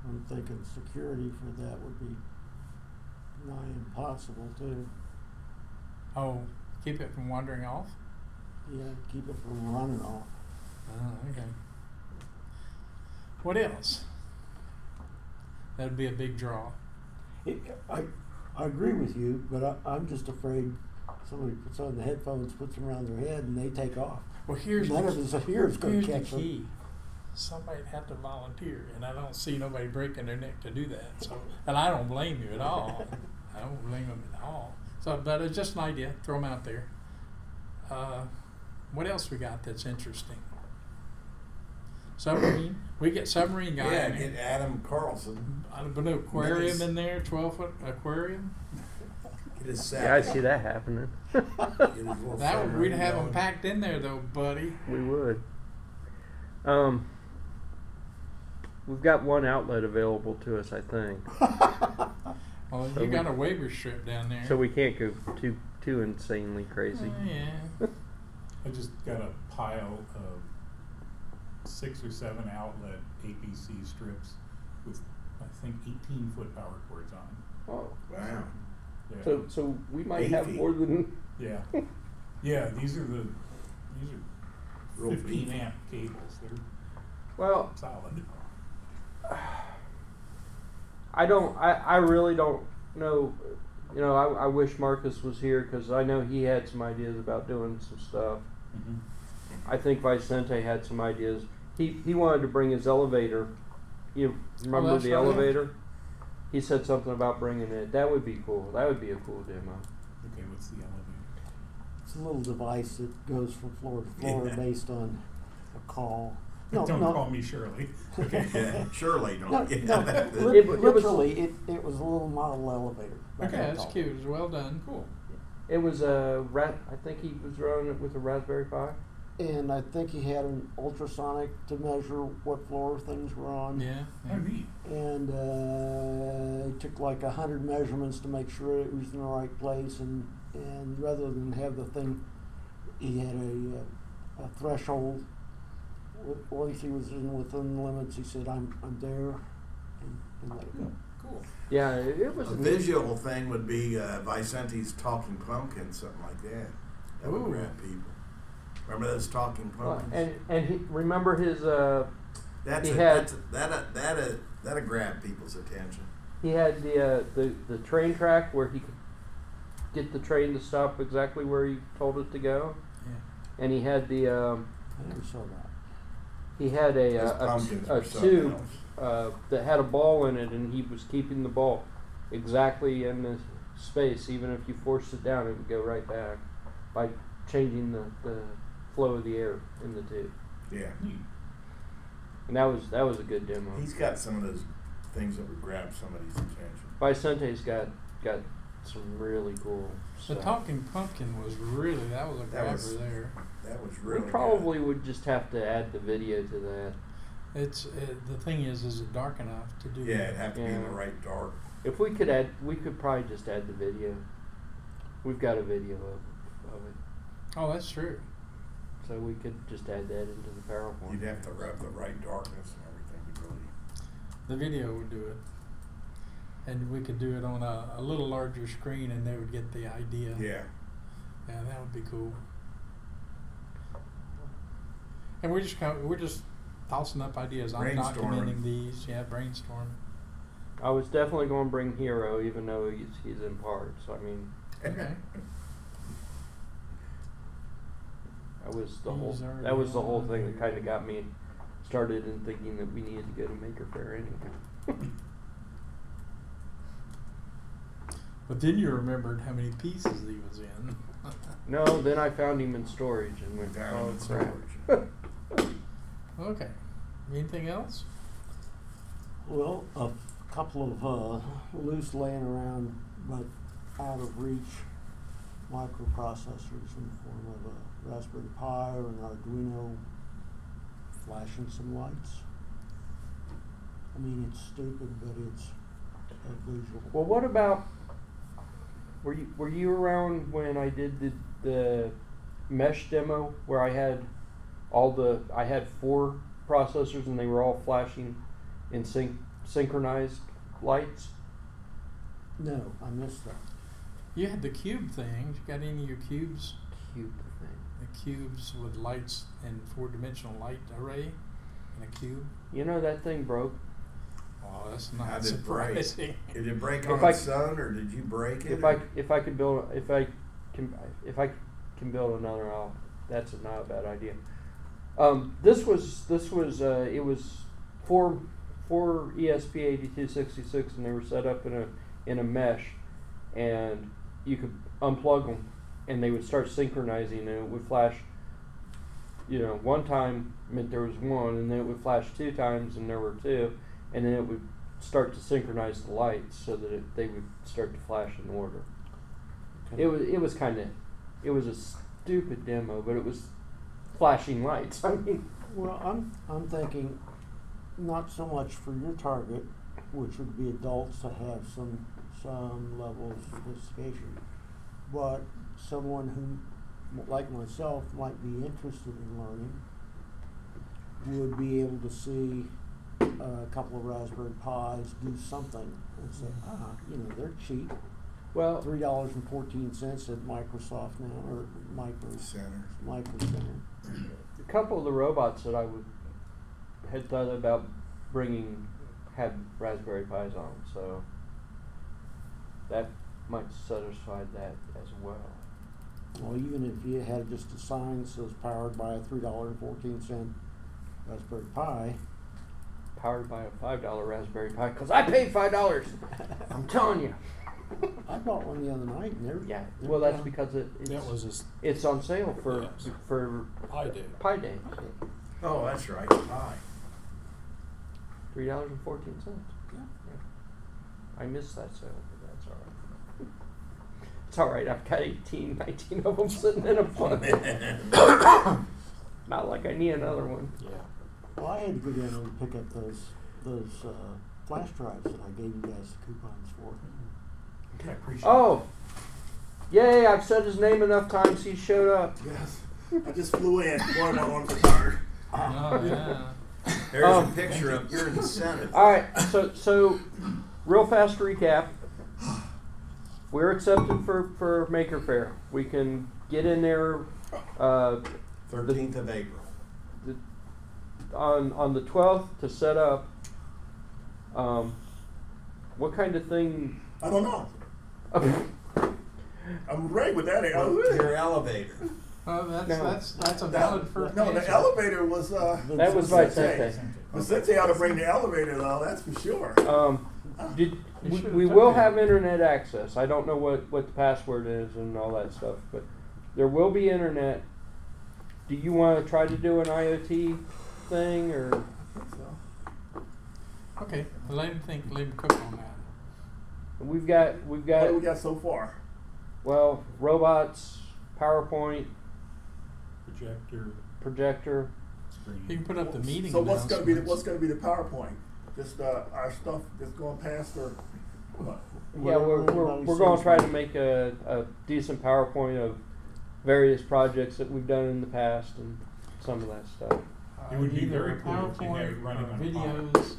I'm thinking security for that would be nigh impossible too. Oh, keep it from wandering off? Yeah, keep it from running off. Oh, okay. What else? That'd be a big draw. I agree with you, but I'm just afraid somebody puts on the headphones, puts them around their head, and they take off. Well, here's None the of us here is going to Here's catch the them. key. Somebody'd have to volunteer, and I don't see nobody breaking their neck to do that. So, and I don't blame you at all. I don't blame them at all. So, but it's just an idea. Throw them out there. What else we got that's interesting? Submarine. We get submarine guy Yeah, in there. get Adam Carlson. I don't know, aquarium in there, 12-foot aquarium. Get his Yeah, I sack. see that happening. Get his little That would, we'd submarine have them going. packed in there though, buddy. We would. We've got one outlet available to us, I think. Well, So you we- got a waiver strip down there. So we can't go too insanely crazy. Yeah. I just got a pile of 6 or 7 outlet APC strips with, I think, 18-foot power cords on them. Oh, Wow. Yeah. so we might have Beefy. more than. Yeah. Yeah, these are Real 15 beefy. amp cables. They're Well, solid. I really don't know. You know, I wish Marcus was here because I know he had some ideas about doing some stuff. Mm-hmm. I think Vicente had some ideas. He wanted to bring his elevator. You remember that's the right. elevator? He said something about bringing it. That would be cool. That would be a cool demo. Okay, what's the elevator? It's a little device that goes from floor to floor Yeah. based on a call. Don't call me Shirley. Okay. Yeah, surely No, don't. no, It was- literally, it was a little model elevator. Okay, that's all. cute. It's well done. Cool. It was a I think he was running it with a Raspberry Pi. And I think he had an ultrasonic to measure what floor things were on. Yeah. Oh, neat. And he took like 100 measurements to make sure it was in the right place. And rather than have the thing, he had a threshold. Once he was within the limits, he said, "I'm there," and let it go. Cool. Yeah, it was A neat. visual thing would be Vicente's Talking Pumpkin, something like that. That would Ooh. grab people. Remember those Talking Well, Pumpkins? and he remember his That's he a, had- that'll grab people's attention. he had the train track where he could get the train to stop exactly where he told it to go, Yeah. and he had the I never saw that. he had Those pumpkins a were something tube else. that had a ball in it, and he was keeping the ball exactly in the space. Even if you forced it down, it would go right back by changing the flow of the air in the tube. Yeah. Neat. And that was a good demo. He's got some of those things that would grab somebody's attention. Vicente's got some really cool The stuff. Talking Pumpkin was really, that was a That grabber was there. That was really we probably would just have to add the video to that. It's the thing is it dark enough to do good. Yeah, that? it'd have to be in the Yeah. right dark. If we could probably just add the video. We've got a video of it, Oh, that's true. so we could just add that into the PowerPoint. You'd have to rub the right darkness and everything to really. The video would do it. And we could do it on a little larger screen and they would get the idea. Yeah. Yeah, that would be cool. And we're just tossing up ideas. I'm Brainstorming. documenting these. Yeah, brainstorm. I was definitely going to bring Hero, even though he's in parts. I mean, Okay. that was He's already the whole on thing that there. kind of got me started in thinking that we needed to go to Maker Faire anyway. But then you remembered how many pieces he was in. No, then I found him in storage and went, Down oh in the crap. storage. Okay. Anything else? Well, a couple of loose laying around but out of reach microprocessors in the form of a Raspberry Pi or an Arduino flashing some lights. I mean, it's stupid, but it's a visual. Well, what about? Were you around when I did the mesh demo where I had I had 4 processors and they were all flashing in synchronized lights? No, I missed that. You had the cube thing. You got any of your cubes? Cute thing. The cubes with lights and 4-dimensional light array in a cube. You know that thing broke. Oh, that's How not did it break? surprising. Did it break If on I- its own, or did you break it? If I can build another, that's not a bad idea. This was it was 4 ESP8266 and they were set up in a mesh, and you could unplug them and they would start synchronizing and it would flash. You know, one time meant there was 1, and then it would flash 2 times and there were 2, and then it would start to synchronize the lights so that they would start to flash in order. Okay. It was a stupid demo, but it was flashing lights. I mean, Well, I'm thinking not so much for your target, which would be adults to have some level of sophistication, but someone who, like myself, might be interested in learning. would be able to see a couple of Raspberry Pis do something and say, they're cheap. Well, $3.14 at Microsoft now, or Micro Center. a couple of the robots that I had thought about bringing had Raspberry Pis on, so that might satisfy that as well. Well, even if you had just a sign that says powered by a $3.14 Raspberry Pi. Powered by a $5 Raspberry Pi, because I paid $5. I'm telling you. I bought one the other night, and they're Well, that's because it's on sale for Pi Day. Oh, that's right. Pie. $3.14. Yeah. I missed that sale, but that's all right. It's all right. I've got 18, 19 of them sitting in a fund. Not like I need another one. Yeah. Well, I had to go down and pick up those flash drives that I gave you guys the coupons for. I appreciate Oh, yay! I've said his name enough times. He showed up. Yes. I just flew in. Boy, my arms are tired. Oh, yeah. There's a picture of your incentive. All right, so real fast recap. We're accepted for Maker Faire. We can get in there 13th of April. On the 12th to set up. What kind of thing? I don't know. I'm great with that. Your elevator. Well, that's a valid first No, the answer. elevator was That was Vicente. Vicente ought to bring the elevator though, that's for sure. We will have internet access. I don't know what the password is and all that stuff, but there will be internet. Do you want to try to do an IoT thing or? Okay, let him cook on that. We've got What do we got so far? well, robots, PowerPoint, projector. You can put up the meeting So what's gonna be the announcements. PowerPoint? Just our stuff that's going past or what? Yeah, we're going to try to make a decent PowerPoint of various projects that we've done in the past and some of that stuff. It would be Either very cool if you had it PowerPoint running or on videos.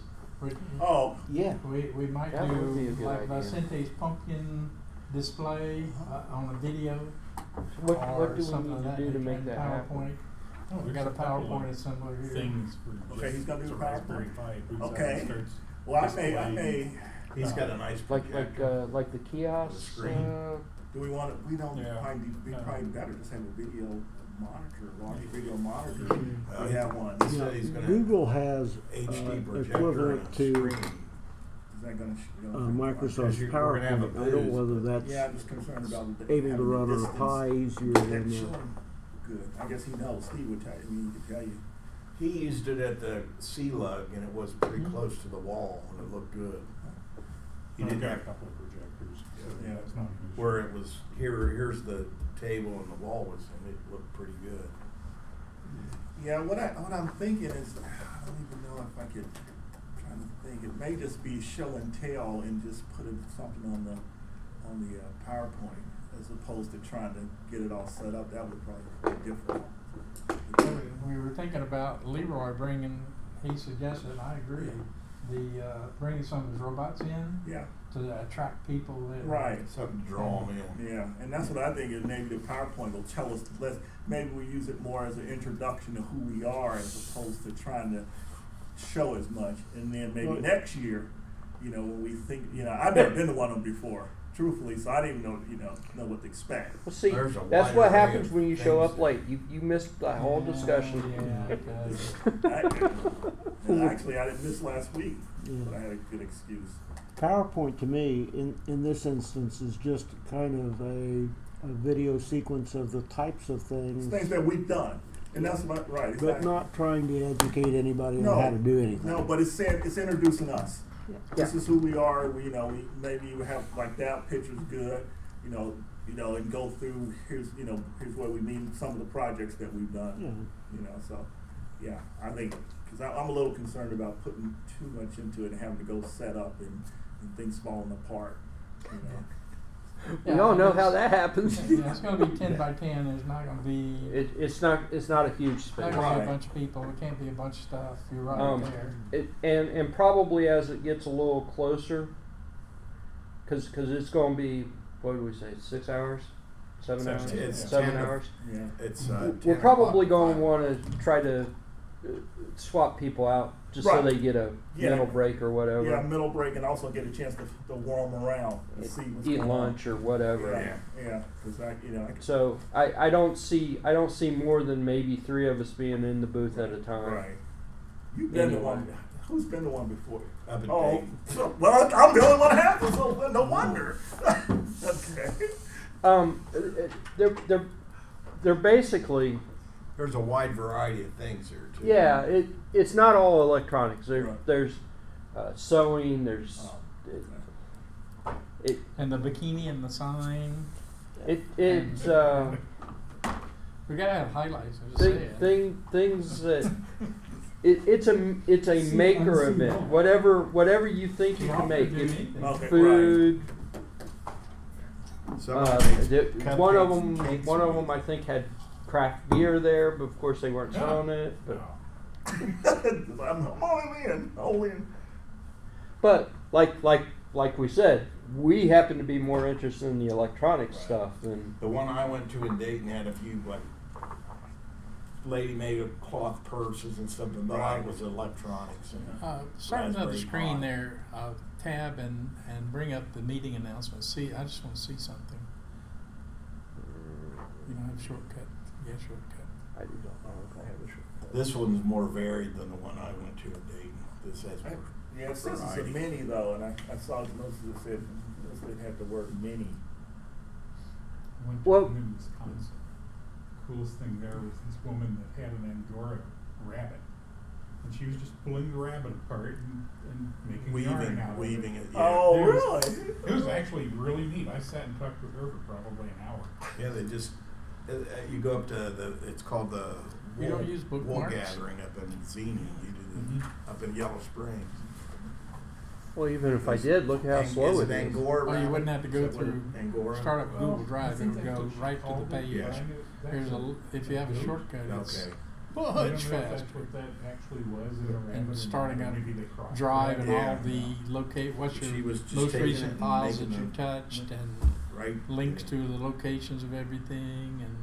Oh, Yeah. We might That would be a do good like idea. Vicente's pumpkin display on a video. What or do we something need of to that do to nature, make that happen? PowerPoint. Oh, We got a PowerPoint assembler here. Things for Okay, he's gonna do the the Raspberry PowerPoint. Pi. It boots out Okay. and starts well I displaying. may He's got a nice Like projector. like the kiosks. screen. do we want to we don't Yeah. probably better just have a video monitor, large video monitor. Mm-hmm. We have one. He said he's gonna Google has HD projector equivalent and a to screen. Is that gonna Microsoft's We're gonna have a PowerPoint. I don't know booth. whether that's Yeah, I'm just concerned about the able to having run on a distance. Pi easier That's than showing good. I guess he knows. Steve would tell you. I mean, he could tell you. He used it at the C-Lug and it was pretty close to the wall and it looked good. He I've didn't got a have couple of projectors, so Yeah. that's not an issue. where it was here's the table and the wall was and it looked pretty good. Yeah, what I'm thinking is, I don't even know if I could. I'm trying to think. It may just be show and tell, and just putting something on the PowerPoint, as opposed to trying to get it all set up. That would probably be difficult. We were thinking about Leroy bringing, he suggested, and I agree, bringing some of his robots in Yeah. to attract people that. Right. Something to draw them in. Yeah, and that's what I think is maybe the PowerPoint will tell us less. Maybe we use it more as an introduction to who we are, as opposed to trying to show as much. And then maybe Well- next year, when we think, I've never been to one of them before, truthfully, so I didn't even know what to expect. Well, see, There's a that's wide what array happens of when you show things up that- late. You missed the whole discussion. Yeah, okay. Actually, I didn't miss last week, but I had a good excuse. PowerPoint to me, in this instance, is just kind of a video sequence of the types of It's things, things that we've done, and that's right. but Exactly. not trying to educate anybody No. on how to do anything. No, but it's introducing us. Yeah. This is who we are. We maybe we have like that picture's good. And go through here's what we mean some of the projects that we've done. Yeah. So yeah, I think because I'm a little concerned about putting too much into it and having to go set up and things falling apart. We Yeah, all know it's- how that happens. Yeah, it's gonna be 10 by 10, there's not gonna be, It's not a huge not space. gonna be a Right. bunch of people, it can't be a bunch of stuff, you're right Um, there. And probably as it gets a little closer, cause it's gonna be, what did we say, 6 hours? 7 Seven. hours? It's 7 10 to- hours? Yeah. It's We're 10 probably o'clock gonna to wanna try to swap people out, just so Right. they get a Yeah. mental break or whatever. Yeah, middle break and also get a chance to warm around and see what's Eat going on. lunch or whatever. Yeah, because I So I don't see more than maybe 3 of us being in the booth at a time. right. You've been the Anyway. one. Who's been the one before? I've been Oh, dating. so, well, I'm the only one that happens, so no wonder. Okay. They're basically, There's a wide variety of things here too. yeah, it's not all electronics. Right. There's sewing, there's Oh, And the bikini and the sign, it's we gotta have highlights, I'm just saying. things that it's a maker event. Whatever you think you can make. Okay, Food. Somebody makes One of cupcakes and cakes them with it. I think had craft beer there, but of course they weren't selling it. But I'm all in. But like we said, we happen to be more interested in the electronic stuff than The one I went to in Dayton had a few like lady made of cloth purses and stuff, and that was electronics. And Starting at the Raspberry screen Pi. there, tab and bring up the meeting announcements. See, I just want to see something. You don't have a shortcut. Yeah, shortcut. I don't know if I have a shortcut. This one's more varied than the one I went to in Dayton. This has more Yeah, it says it's a variety. mini though, and I saw most of it said it had the word mini. I went to Well- in Wisconsin. Coolest thing there was this woman that had an Angora rabbit. And she was just pulling the rabbit apart and making yarn out of Weaving it. it. Yeah. Oh, It was- really? It was actually really neat. I sat and talked with her for probably an hour. Yeah, they just you go up to it's called the We don't use wool bookmarks. gathering up in Xenia. You do Mhm. up in Yellow Springs. Well, even if I did, look how slow is it is. Angora Oh, you rabbit? wouldn't have to go Is that what through Angora. Start up Google I Drive, it think would that's go what she right to the called it. page. Yeah. There's if you have a shortcut, it's Okay. I don't know much if faster. that's what that actually was in a rabbit. And or starting not. out Maybe they crossed Drive and Yeah. all the locate, what's She your was just most taking it recent and files that making you a- touched and Right. links Yeah. to the locations of everything and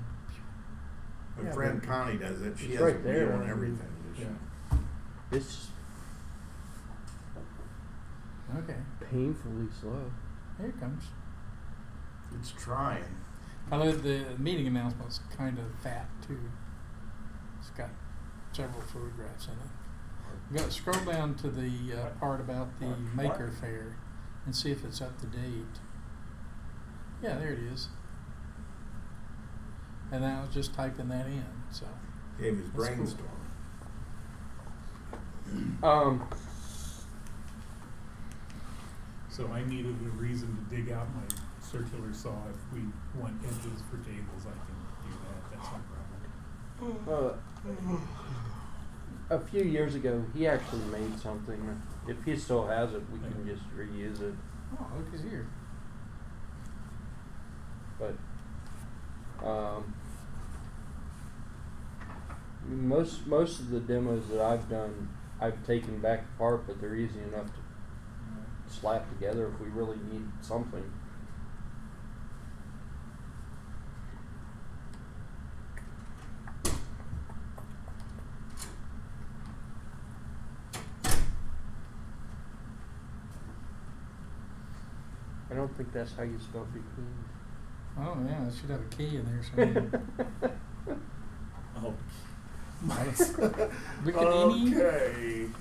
My Yeah, friend but Connie does it. She it's has right a there. wheel and everything. Yeah. It's okay, painfully slow. here it comes. It's trying. I love the meeting announcement's kind of fat too. It's got several photographs in it. Go scroll down to the part about the Maker Faire and see if it's up to date. Yeah, there it is. And I was just typing that in, so. Gave his That's cool. brainstorm. So I needed a reason to dig out my circular saw. If we want edges for tables, I can do that. That's no problem. A few years ago, he actually made something. If he still has it, we can just reuse it. Oh, look at here. But most of the demos that I've done, I've taken back apart, but they're easy enough to slap together if we really need something. I don't think that's how you spell bikini. Oh yeah, it should have a key in there somewhere. Oh. Bikini? Okay. Is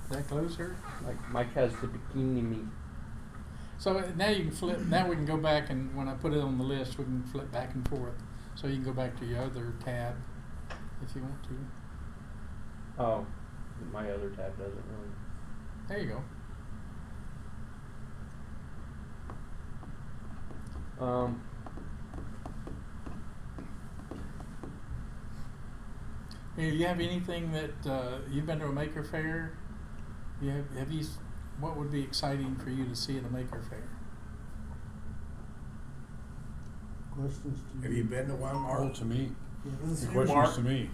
that closer? Like Mike has the bikini me. So now you can flip. Now we can go back, and when I put it on the list, we can flip back and forth. So you can go back to your other tab if you want to. Oh, my other tab doesn't really. There you go. You have anything that you've been to a Maker Faire? Have you? What would be exciting for you to see at a Maker Faire? questions to you? Have you been to one, All Mark? to me. Yeah. This The is you, question's Mark. to me.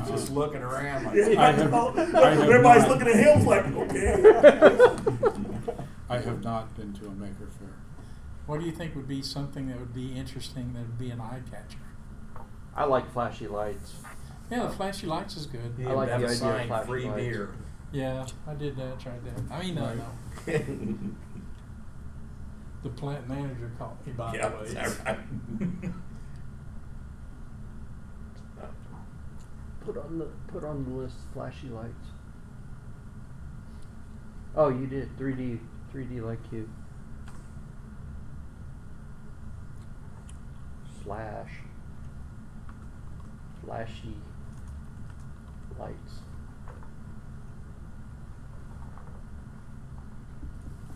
Just looking around like, Yeah, I have- I have everybody's not. looking at him like, okay. I have not been to a maker fair. What do you think would be something that would be interesting, that would be an eye catcher? I like flashy lights. Yeah, the flashy lights is good. I like the idea of sign, flashing free lights. beer. Yeah, I did that, tried that. I mean, Right. no. The plant manager called me, by Yeah, the way. is that right? Put on the list flashy lights. Oh, you did 3D like you. Flashy lights.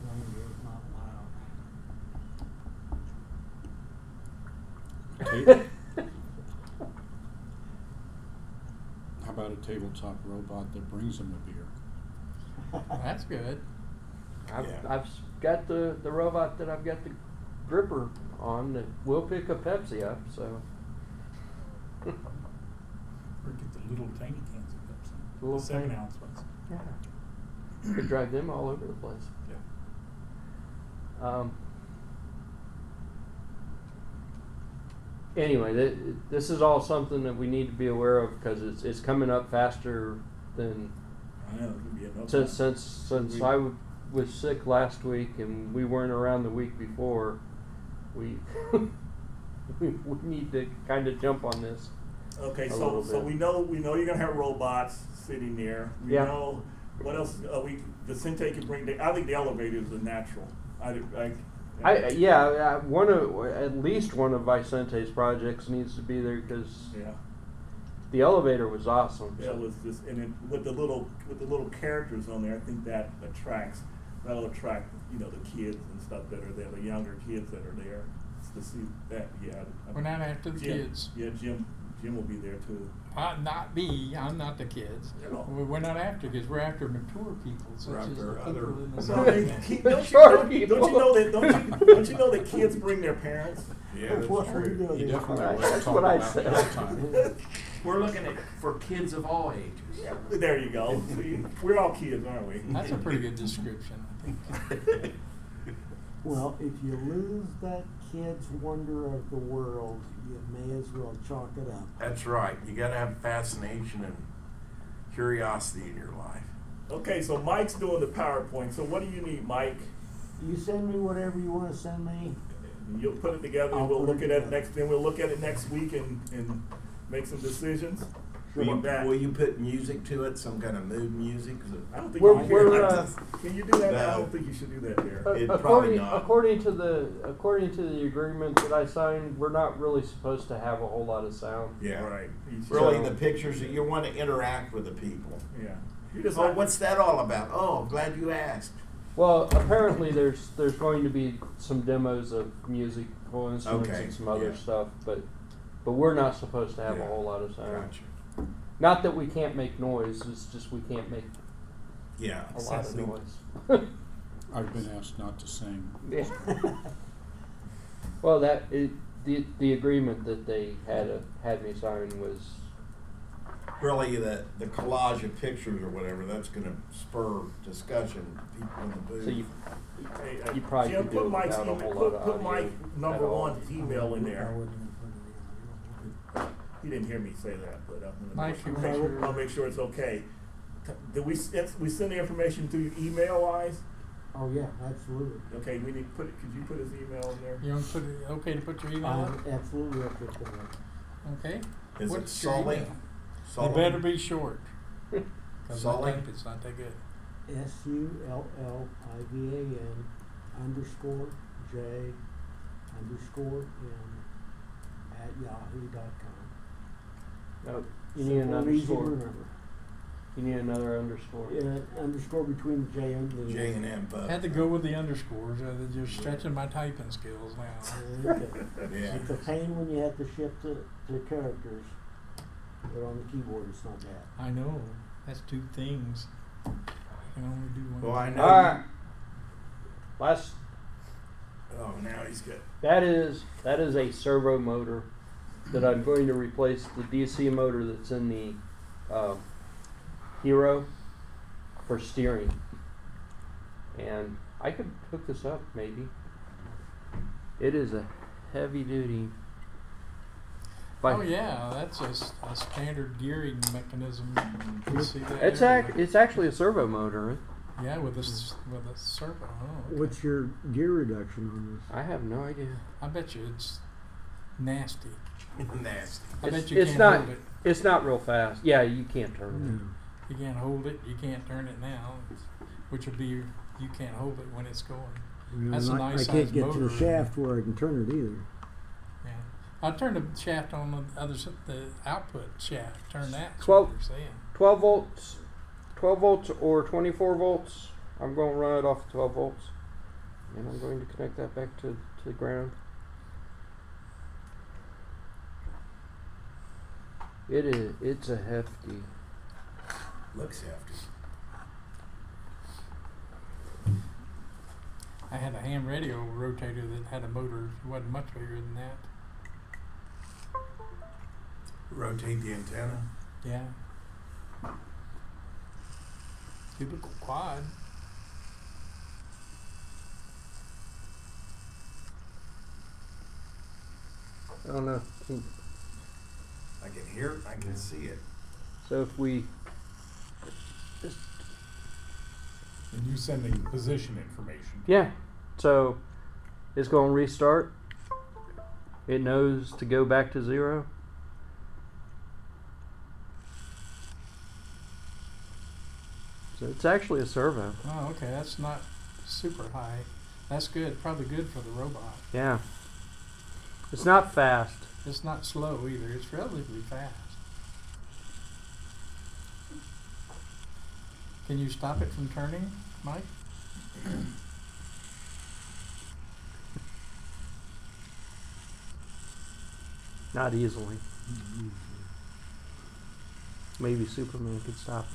Language is not How about a tabletop robot that brings them a beer? allowed. That's good. I've got the robot that I've got the gripper on that will pick a Pepsi up, so Or get the little tiny cans of Pepsi. The little 7 tiny- ounce ones. yeah. Could drive them all over the place. Yeah. Anyway, this is all something that we need to be aware of because it's coming up faster than I know, it could be enough. since was sick last week and we weren't around the week before. We we need to kind of jump on this. Okay, a so little so bit. we know you're gonna have robots sitting there. We Yeah. know what else. The Centay can bring. I think the elevators are natural. At least one of Vicente's projects needs to be there because Yeah. the elevator was awesome. Yeah, it was just, and it, with the little characters on there, I think that'll attract the kids and stuff that are there, the younger kids that are there to see that. Yeah. We're not after the Jim, kids. Yeah, Jim will be there too. Not me. I'm not the kids. No. We're not after kids. We're after mature people, such We're as after the other- people in the Well, South. Mature people. Don't you know that kids bring their parents? Yeah, that's What are we true. doing? You definitely Right, want to that's talk what I about said. that time. We're looking at for kids of all ages. Yeah, there you go. See, we're all kids, aren't we? That's a pretty good description, I think. Well, if you lose that kid's wonder of the world, you may as well chalk it up. That's right. You got to have fascination and curiosity in your life. Okay, so Mike's doing the PowerPoint. So what do you need, Mike? You send me whatever you want to send me. You'll put it together and I'll we'll put look it at it together. next. Then we'll look at it next week and make some decisions. Will you put music to it? Some kind of mood music? 'Cause I don't think We're- you we're, can you do that? I No. don't think you should do that there. It probably not. According to the agreement that I signed, we're not really supposed to have a whole lot of sound. Yeah. Right. You should- Really, So- the pictures that you want to interact with the people. Yeah. You just Oh, what's that all about? Oh, glad you asked. Well, apparently there's going to be some demos of musical instruments Okay, and some other yeah. stuff, but we're not supposed to have a Yeah. whole lot of sound. Gotcha. Not that we can't make noise; it's just we can't make Yeah. a lot of noise. I've been asked not to sing. Yeah. Well, the agreement that they had me sign was Really, the collage of pictures or whatever, that's going to spur discussion. People in the booth. so you Hey, you probably Jim, could do put it Mike's without a email, whole lot of put audio Mike at number all. one's email in I there. wouldn't have put it He didn't hear me say that, but I'm Mike, you gonna sure? I'll make sure it's okay. Did we send the information through email wise? in. Oh yeah, absolutely. Okay, we need to could you put his email in there? You want to put it, okay to put your email up? Absolutely up with that. Okay. Is it What's your Sully? email? Sully? It better be short. Because my Sully? type it's not that good. SULLIVIAN_J_M@yahoo.com. No, you need Simple an and easy to underscore. remember. You need another underscore. Yeah, underscore between the J and the J and M. I had to go with the underscores. You're stretching my typing skills now. Okay. Yeah. It's a pain when you have to shift the characters, but on the keyboard it's not bad. I know. That's two things. I can only do one. Well, I know. All right. Last Oh, now he's good. That is a servo motor that I'm going to replace the DC motor that's in the Hero for steering. And I could hook this up maybe. It is a heavy duty. Oh yeah, that's a standard gearing mechanism. You see that It's everywhere. it's actually a servo motor. Right? Yeah, with a servo. Oh, okay. What's your gear reduction on this? I have no idea. I bet you it's nasty. Nasty. I bet It's, you it's can't not. hold it. It's not real fast. Yeah, you can't turn Yeah. You can't hold it. You can't turn it now, which would be you can't hold it when it's going. Well, That's a I nice can't size get to the motor. shaft where I can turn it either. Yeah, I turned the shaft on the other the output shaft. Turn that. That's 12 what you're saying. 12 volts, 12 volts or 24 volts. I'm going to run it off 12 volts, and I'm going to connect that back to the ground. It's a hefty. Looks hefty. I had a ham radio rotator that had a motor. It wasn't much bigger than that. Rotate the antenna. Yeah. Cubicle quad. I don't know. I can hear it. I can see it. So if we And you sending position information. yeah, so it's going to restart. It knows to go back to 0. So it's actually a servo. Oh, okay. That's not super high. That's good. Probably good for the robot. Yeah. It's not fast. It's not slow either. It's relatively fast. Can you stop it from turning, Mike? Not easily. Maybe Superman could stop.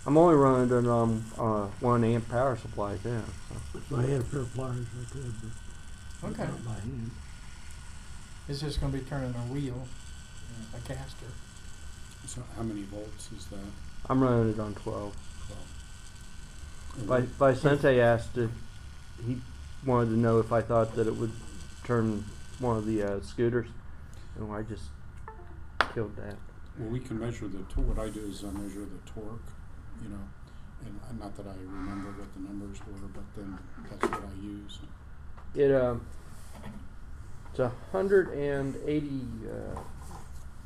I'm only running it on 1 amp power supply now. So. If I had a pair of pliers, I could, but Okay. not by hand. It's just going to be turning a wheel, a caster. So how many volts is that? I'm running it on 12. 12. Vicente asked if he wanted to know if I thought that it would turn one of the scooters. And I just killed that. Well, we can measure the torque. What I do is I measure the torque, you know, and not that I remember what the numbers were, but then that's what I use. It's 180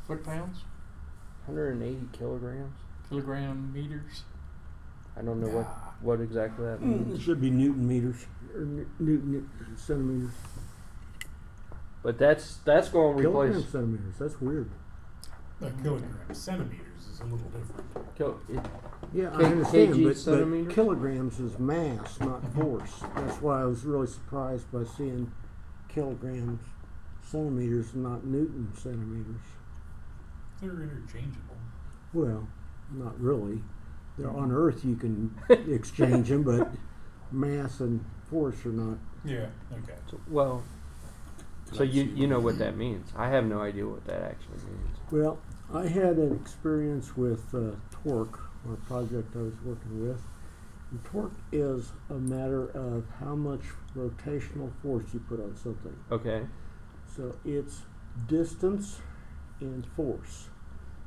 Foot-pounds? 180 kilograms. Kilogram meters? I don't know what exactly that It means. should be Newton meters or Newton centimeters. But that's going to Kilogram replace. centimeters. That's weird. Kilograms, centimeters is a little different. Yeah, K- I understand, kg but centimeters? kilograms is mass, not force. That's why I was really surprised by seeing kilograms centimeters, not Newton centimeters. They're interchangeable. Well, not really. They're on Earth you can exchange them, but mass and force are not. Yeah, okay. Well, so you know what that means. I have no idea what that actually means. Well, I had an experience with torque, or a project I was working with. And torque is a matter of how much rotational force you put on something. Okay. So it's distance and force.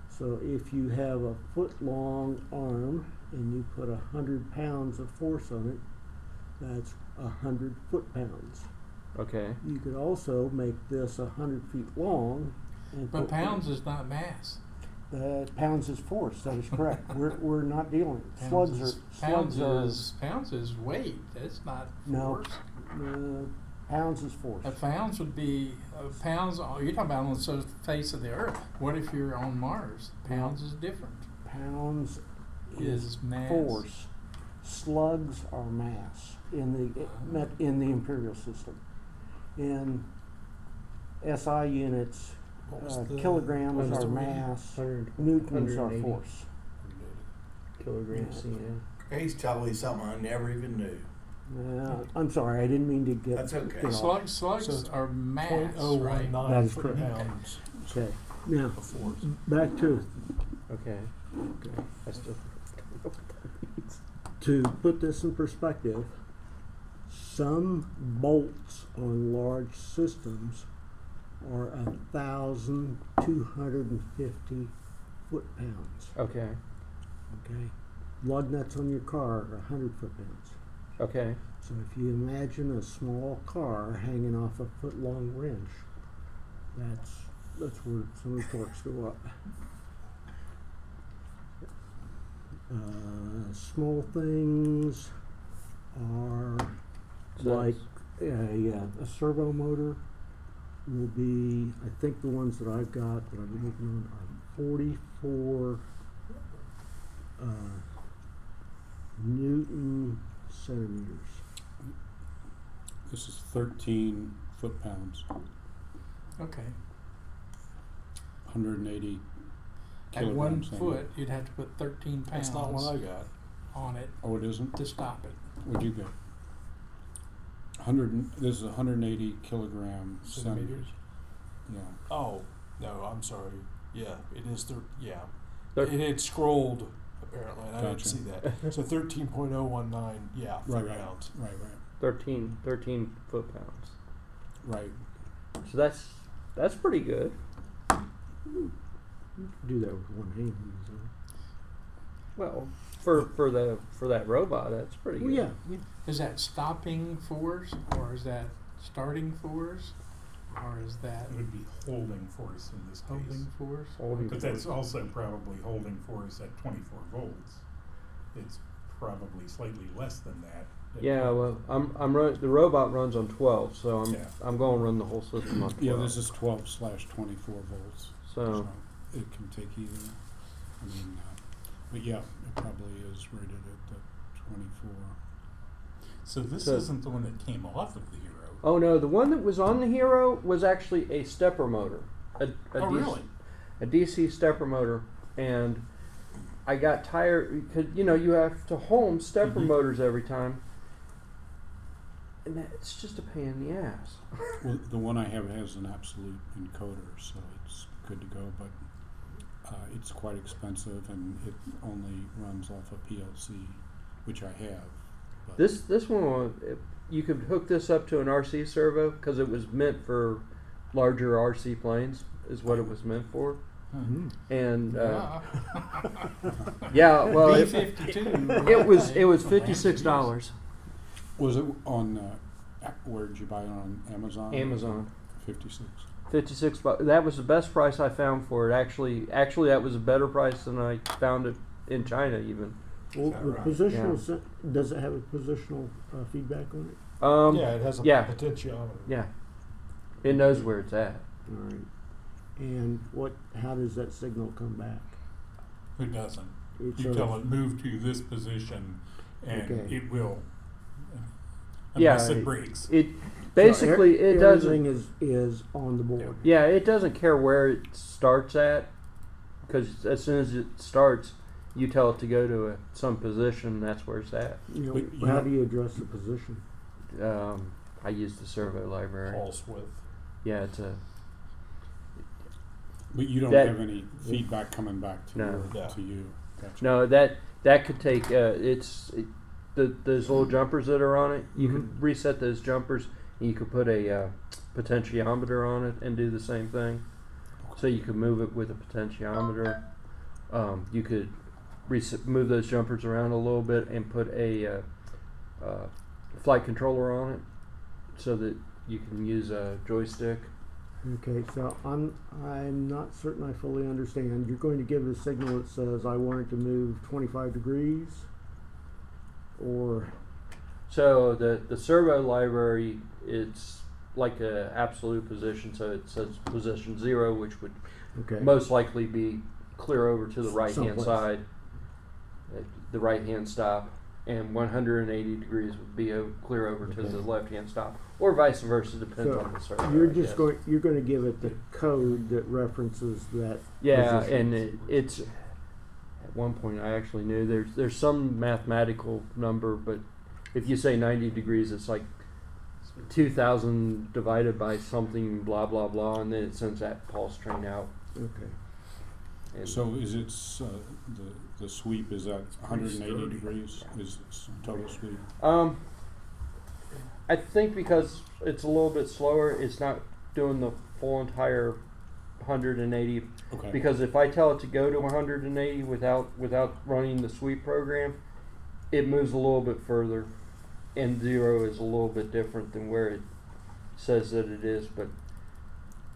So if you have a foot-long arm and you put 100 pounds of force on it, that's 100 foot-pounds. Okay. You could also make this 100 feet long. And But put pounds is not mass. pounds is force. That is correct. we're not dealing. Pounds Slugs pounds is weight. That's not No. force. Pounds is force. Pounds would be pounds. You're talking about on the face of the Earth. What if you're on Mars? Pounds is different. Pounds Is mass. force. Slugs are mass in the imperial system. In SI units, kilograms what was are the mass. 100 Newtons are 180 force. kilograms. Yeah. He's telling me something I never even knew. I'm sorry, I didn't mean to get. That's okay. get off. Slugs So it's are mass, right? 0.019 That is correct. foot-pounds Okay, now, of force. back to, Okay. okay. I still. To put this in perspective, some bolts on large systems are 1,250 foot-pounds. Okay. Okay, lug nuts on your car are 100 foot-pounds. Okay. So if you imagine a small car hanging off a foot-long wrench, that's where some of the torques go up. Small things are So like a servo motor will be, I think the ones that I've got that I've been working on are 44 Newton centimeters. This is 13 foot-pounds, Okay. 180 At 1 kilograms. foot, you'd have to put 13 pounds That's not what I got. on it Oh, it isn't? to stop it. What'd you get? This is 180 kilogram centimeters. Yeah. Oh, no, I'm sorry. Yeah, it is yeah. Thir- It had scrolled, apparently, and I didn't Gotcha. see that. So 13.019, yeah, Right, pounds. right. 13 foot-pounds. Right. So that's pretty good. You can do that with one hand. So. Well, for that robot, that's pretty Well, good. yeah. Is that stopping force, or is that starting force, or is that It would be holding force in this case. holding force? Holding But force. that's also probably holding force at 24 volts. It's probably slightly less than that. Yeah, well, the robot runs on 12, so Yeah. I'm going to run the whole system on 12. Yeah, this is 12/24 volts. So it can take either. I mean, but yeah, it probably is rated at the 24. So this So- isn't the one that came off of the Hero. oh no, the one that was on the Hero was actually a stepper motor. A Oh, DC, really? A DC stepper motor, and I got tired because you have to home stepper Mhm. motors every time, and it's just a pain in the ass. Well, the one I have has an absolute encoder, so it's good to go, but it's quite expensive and it only runs off a PLC, which I have. But This one, you could hook this up to an RC servo because it was meant for larger RC planes, is what it was meant for. Mm-hmm. And Yeah. yeah, well, B-52. it was $56. was it on, where did you buy it on Amazon? Amazon. 56. $56. That was the best price I found for it. Actually, that was a better price than I found it in China even. Well, that the right? positional does it have a positional feedback on it? Yeah, it has a yeah. potentiometer. Yeah, it knows where it's at. All right. And how does that signal come back? It doesn't. It's You a- tell it move to this position, and Okay. it will. Yeah, Unless it breaks. It basically so it everything doesn't. is on the board. Yeah, it doesn't care where it starts at, because as soon as it starts, you tell it to go to some position. That's where it's at. You know, But you how know- do you address the position? I use the servo library. Pulse width. Yeah, it's a But you don't that- have any feedback coming back to, No. to you. Gotcha. no that could take those little jumpers that are on it. You could reset those jumpers. And you could put a potentiometer on it and do the same thing. So you could move it with a potentiometer. You could move those jumpers around a little bit and put a flight controller on it, so that you can use a joystick. Okay, so I'm not certain I fully understand. You're going to give a signal that says I want it to move 25 degrees, or So the servo library, it's like a absolute position. So it says position 0, which would okay. most likely be clear over to the right hand Someplace. side, the right hand stop, and 180 degrees would be clear over to Okay. the left hand stop, or vice versa, depends So on the servo. you're I just guess. going to give it the code that references that. Yeah, position. and it's at one point I actually knew there's some mathematical number, but if you say 90 degrees, it's like 2,000 divided by something, blah, blah, blah, and then it sends that pulse train out. Okay. And So is it, the sweep, is that 180 sturdy. degrees, is total sweep? I think because it's a little bit slower, it's not doing the full entire 180. Okay. Because if I tell it to go to 180 without running the sweep program, it moves a little bit further, and 0 is a little bit different than where it says that it is. But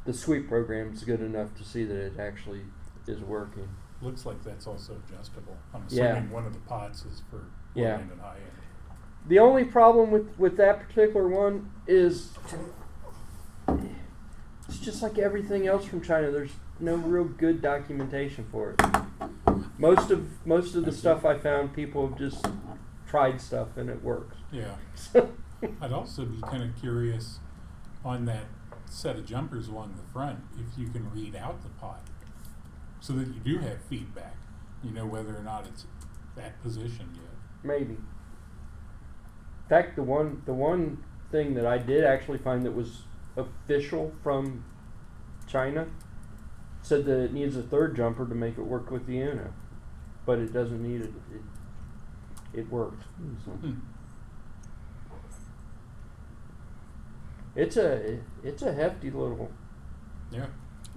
the sweep program is good enough to see that it actually is working. Looks like that's also adjustable. I'm Yeah. assuming one of the pots is for low Yeah. end and high end. The only problem with that particular one is it's just like everything else from China. There's no real good documentation for it. Most of the stuff I found, people have just tried stuff and it works. Yeah. I'd also be kind of curious on that set of jumpers along the front if you can read out the pot so that you do have feedback. You know whether or not it's that position yet. Maybe. In fact, the one thing that I did actually find that was official from China said that it needs a third jumper to make it work with the Uno, but it doesn't need it. It works. So. It's a hefty little. Yeah.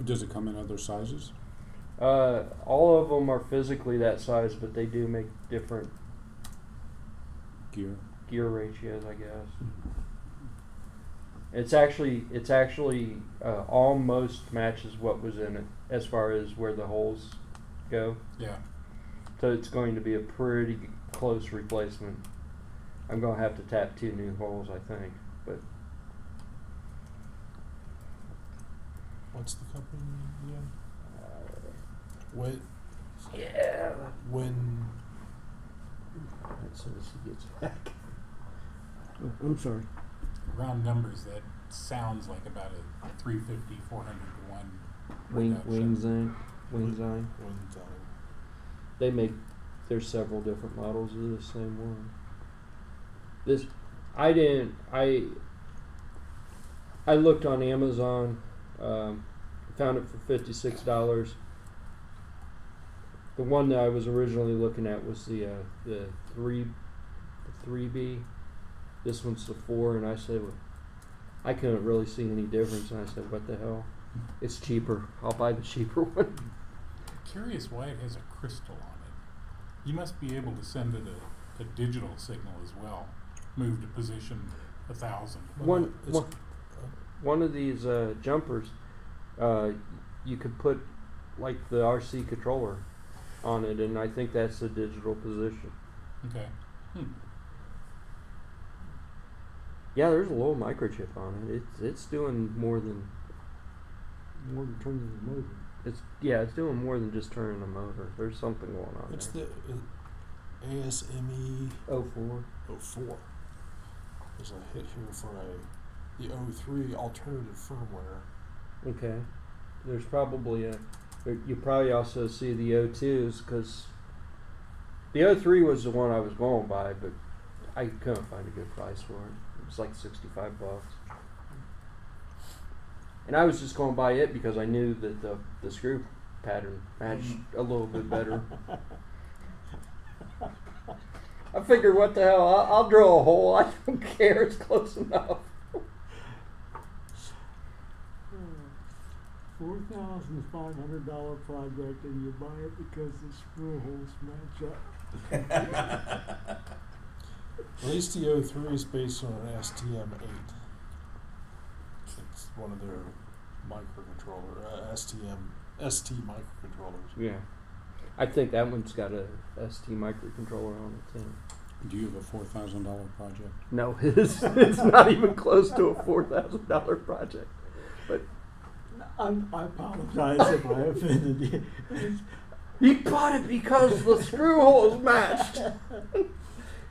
Does it come in other sizes? All of them are physically that size, but they do make different gear ratios, I guess. It's actually almost matches what was in it as far as where the holes go. Yeah. So it's going to be a pretty close replacement. I'm going to have to tap 2 new holes, I think. But What's the company again? When? yeah. When? As soon as he gets back. Oh, I'm sorry. Round numbers, that sounds like about a 350, 400 to 1 reduction. Wing Zine. When? They make. There's several different models of the same one. I looked on Amazon, found it for $56. The one that I was originally looking at was the 3B. This one's the 4, and I said, well, I couldn't really see any difference, and I said, what the hell? It's cheaper. I'll buy the cheaper one. Curious why it has a crystal on it. You must be able to send it a digital signal as well. Move to position 1,000. One of these jumpers, you could put like the RC controller on it, and I think that's the digital position. Okay. Yeah, there's a little microchip on it. It's doing more than turning the motor. It's doing more than just turning the motor. There's something going on It's there. the ASME 04. 04. There's a hit here for the 03 alternative firmware. Okay. There's probably you probably also see the 02s, because the 03 was the one I was going by, but I couldn't find a good price for it. It was like $65. And I was just going by it because I knew that the screw pattern matched a little bit better. I figured, what the hell, I'll drill a hole. I don't care. It's close enough. $4,500 project, and you buy it because the screw holes match up. At least the 03 is based on an STM8. It's one of their microcontroller, ST microcontrollers. Yeah. I think that one's got a ST microcontroller on it too. Do you have a $4,000 project? No, it's not even close to a $4,000 project. But I apologize if I offended you. he bought it because the screw holes matched.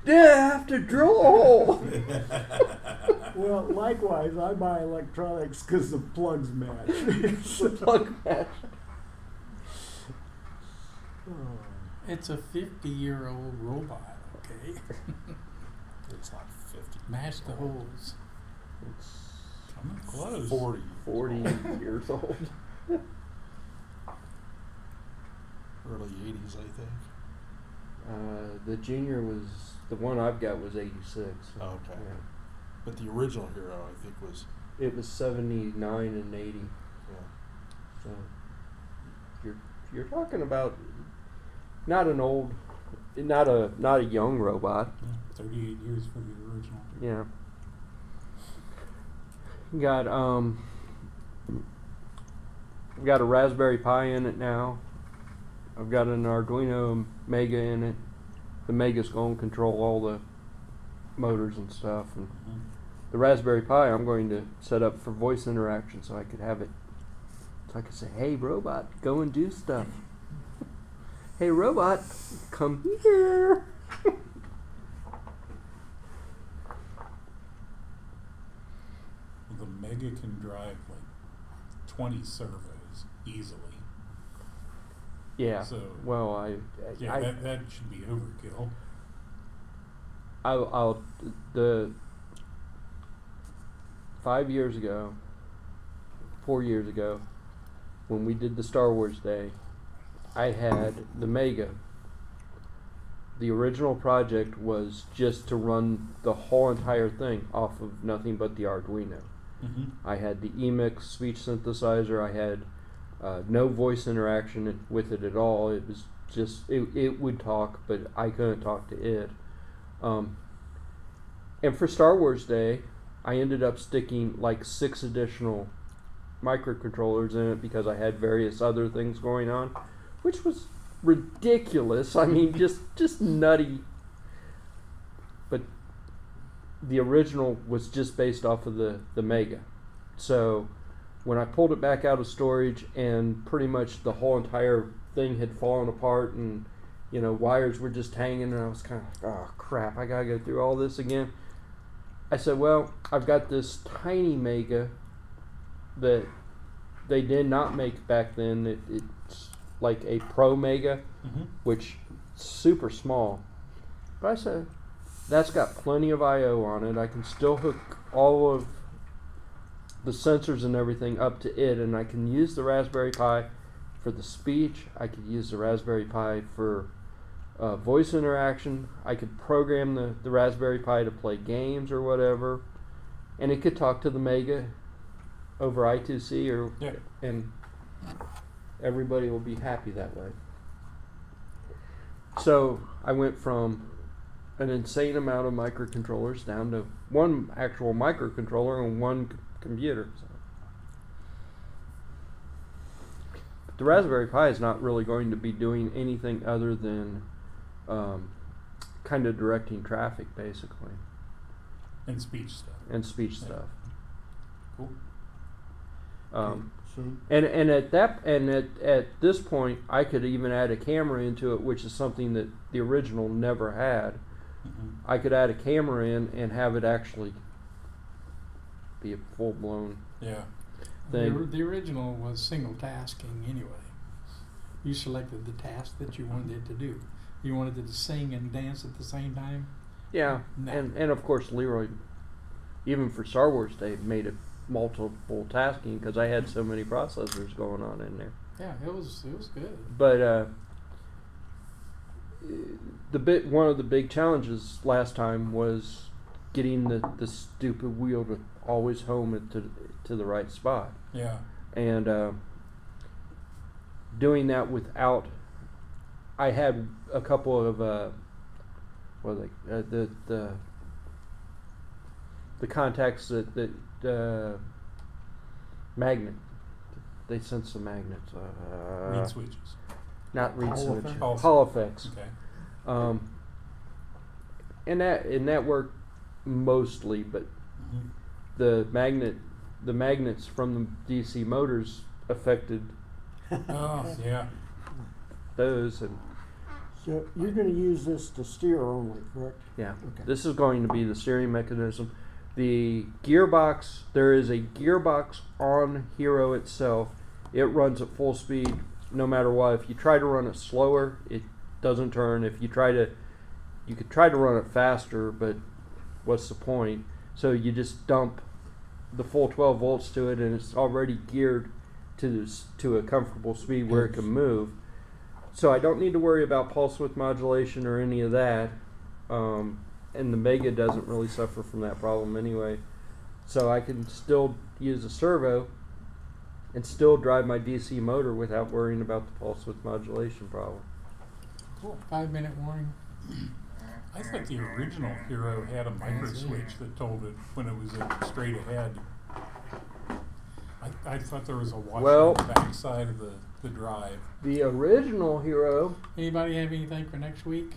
Didn't have to drill a hole. Well, likewise, I buy electronics because the plugs match. The plug matched. It's a 50-year-old robot, okay? it's not 50. Mash the holes. It's I'm not close. 40. 40 years old. Early 80s, I think. The junior was, the one I've got was 86. So, Oh, okay. yeah. But the original Hero, I think, was, It was 79 and 80. yeah. So you're talking about not an old, not a young robot. Yeah, 38 years for the original. Yeah. Got I've got a Raspberry Pi in it now. I've got an Arduino Mega in it. The Mega's going to control all the motors and stuff, and the Raspberry Pi I'm going to set up for voice interaction, so I could have it. So I could say, "Hey robot, go and do stuff. Hey robot, come here." The Mega can drive like 20 servos easily. Yeah. So Well, yeah, that should be overkill. I'll the 5 years ago, 4 years ago, when we did the Star Wars Day, I had the Mega. The original project was just to run the whole entire thing off of nothing but the Arduino. Mm-hmm. I had the Emix speech synthesizer. I had no voice interaction with it at all. It was just, it would talk, but I couldn't talk to it. And for Star Wars Day, I ended up sticking like 6 additional microcontrollers in it because I had various other things going on, which was ridiculous. I mean, just nutty. But the original was just based off of the Mega. So when I pulled it back out of storage and pretty much the whole entire thing had fallen apart and, you know, wires were just hanging, and I was kind of like, oh crap, I gotta go through all this again. I said, well, I've got this tiny Mega that they did not make back then. It's like a Pro Mega, Mm-hmm. which is super small. But I said, that's got plenty of I/O on it. I can still hook all of the sensors and everything up to it, and I can use the Raspberry Pi for the speech. I could use the Raspberry Pi for voice interaction. I could program the Raspberry Pi to play games or whatever, and it could talk to the Mega over I2C, or Yeah. and everybody will be happy that way. So I went from an insane amount of microcontrollers down to one actual microcontroller and one computer. So. But the Raspberry Pi is not really going to be doing anything other than kind of directing traffic, basically, And speech stuff. and speech Yeah. stuff. Cool. So And at this point, I could even add a camera into it, which is something that the original never had. Mm-hmm. I could add a camera in and have it actually be a full blown Yeah. thing. The original was single tasking anyway. You selected the task that you wanted it to do. You wanted it to sing and dance at the same time. Yeah, No. and of course Leroy, even for Star Wars Day, made it multiple tasking because I had so many processors going on in there. Yeah, it was good. But one of the big challenges last time was getting the stupid wheel to always home it to the right spot, Yeah. and doing that without. I had a couple of the contacts that magnet. They sense the magnets. Reed switches. Not reed Hall switches. effects. Hall effects. Okay. And that worked mostly, but Mm-hmm. the magnets from the DC motors affected Oh, yeah. those, and So you're going to use this to steer only, correct? yeah, Okay. this is going to be the steering mechanism. The gearbox, there is a gearbox on Hero itself. It runs at full speed no matter what. If you try to run it slower, it doesn't turn. If you could try to run it faster, but what's the point? So you just dump the full 12 volts to it, and it's already geared to a comfortable speed where it can move. So I don't need to worry about pulse width modulation or any of that. And the Mega doesn't really suffer from that problem anyway. So I can still use a servo and still drive my DC motor without worrying about the pulse width modulation problem. Cool. 5-minute warning. I thought the original Hero had a micro switch that told it when it was straight ahead. I thought there was a washer on the back side of the drive. The original Hero. Anybody have anything for next week?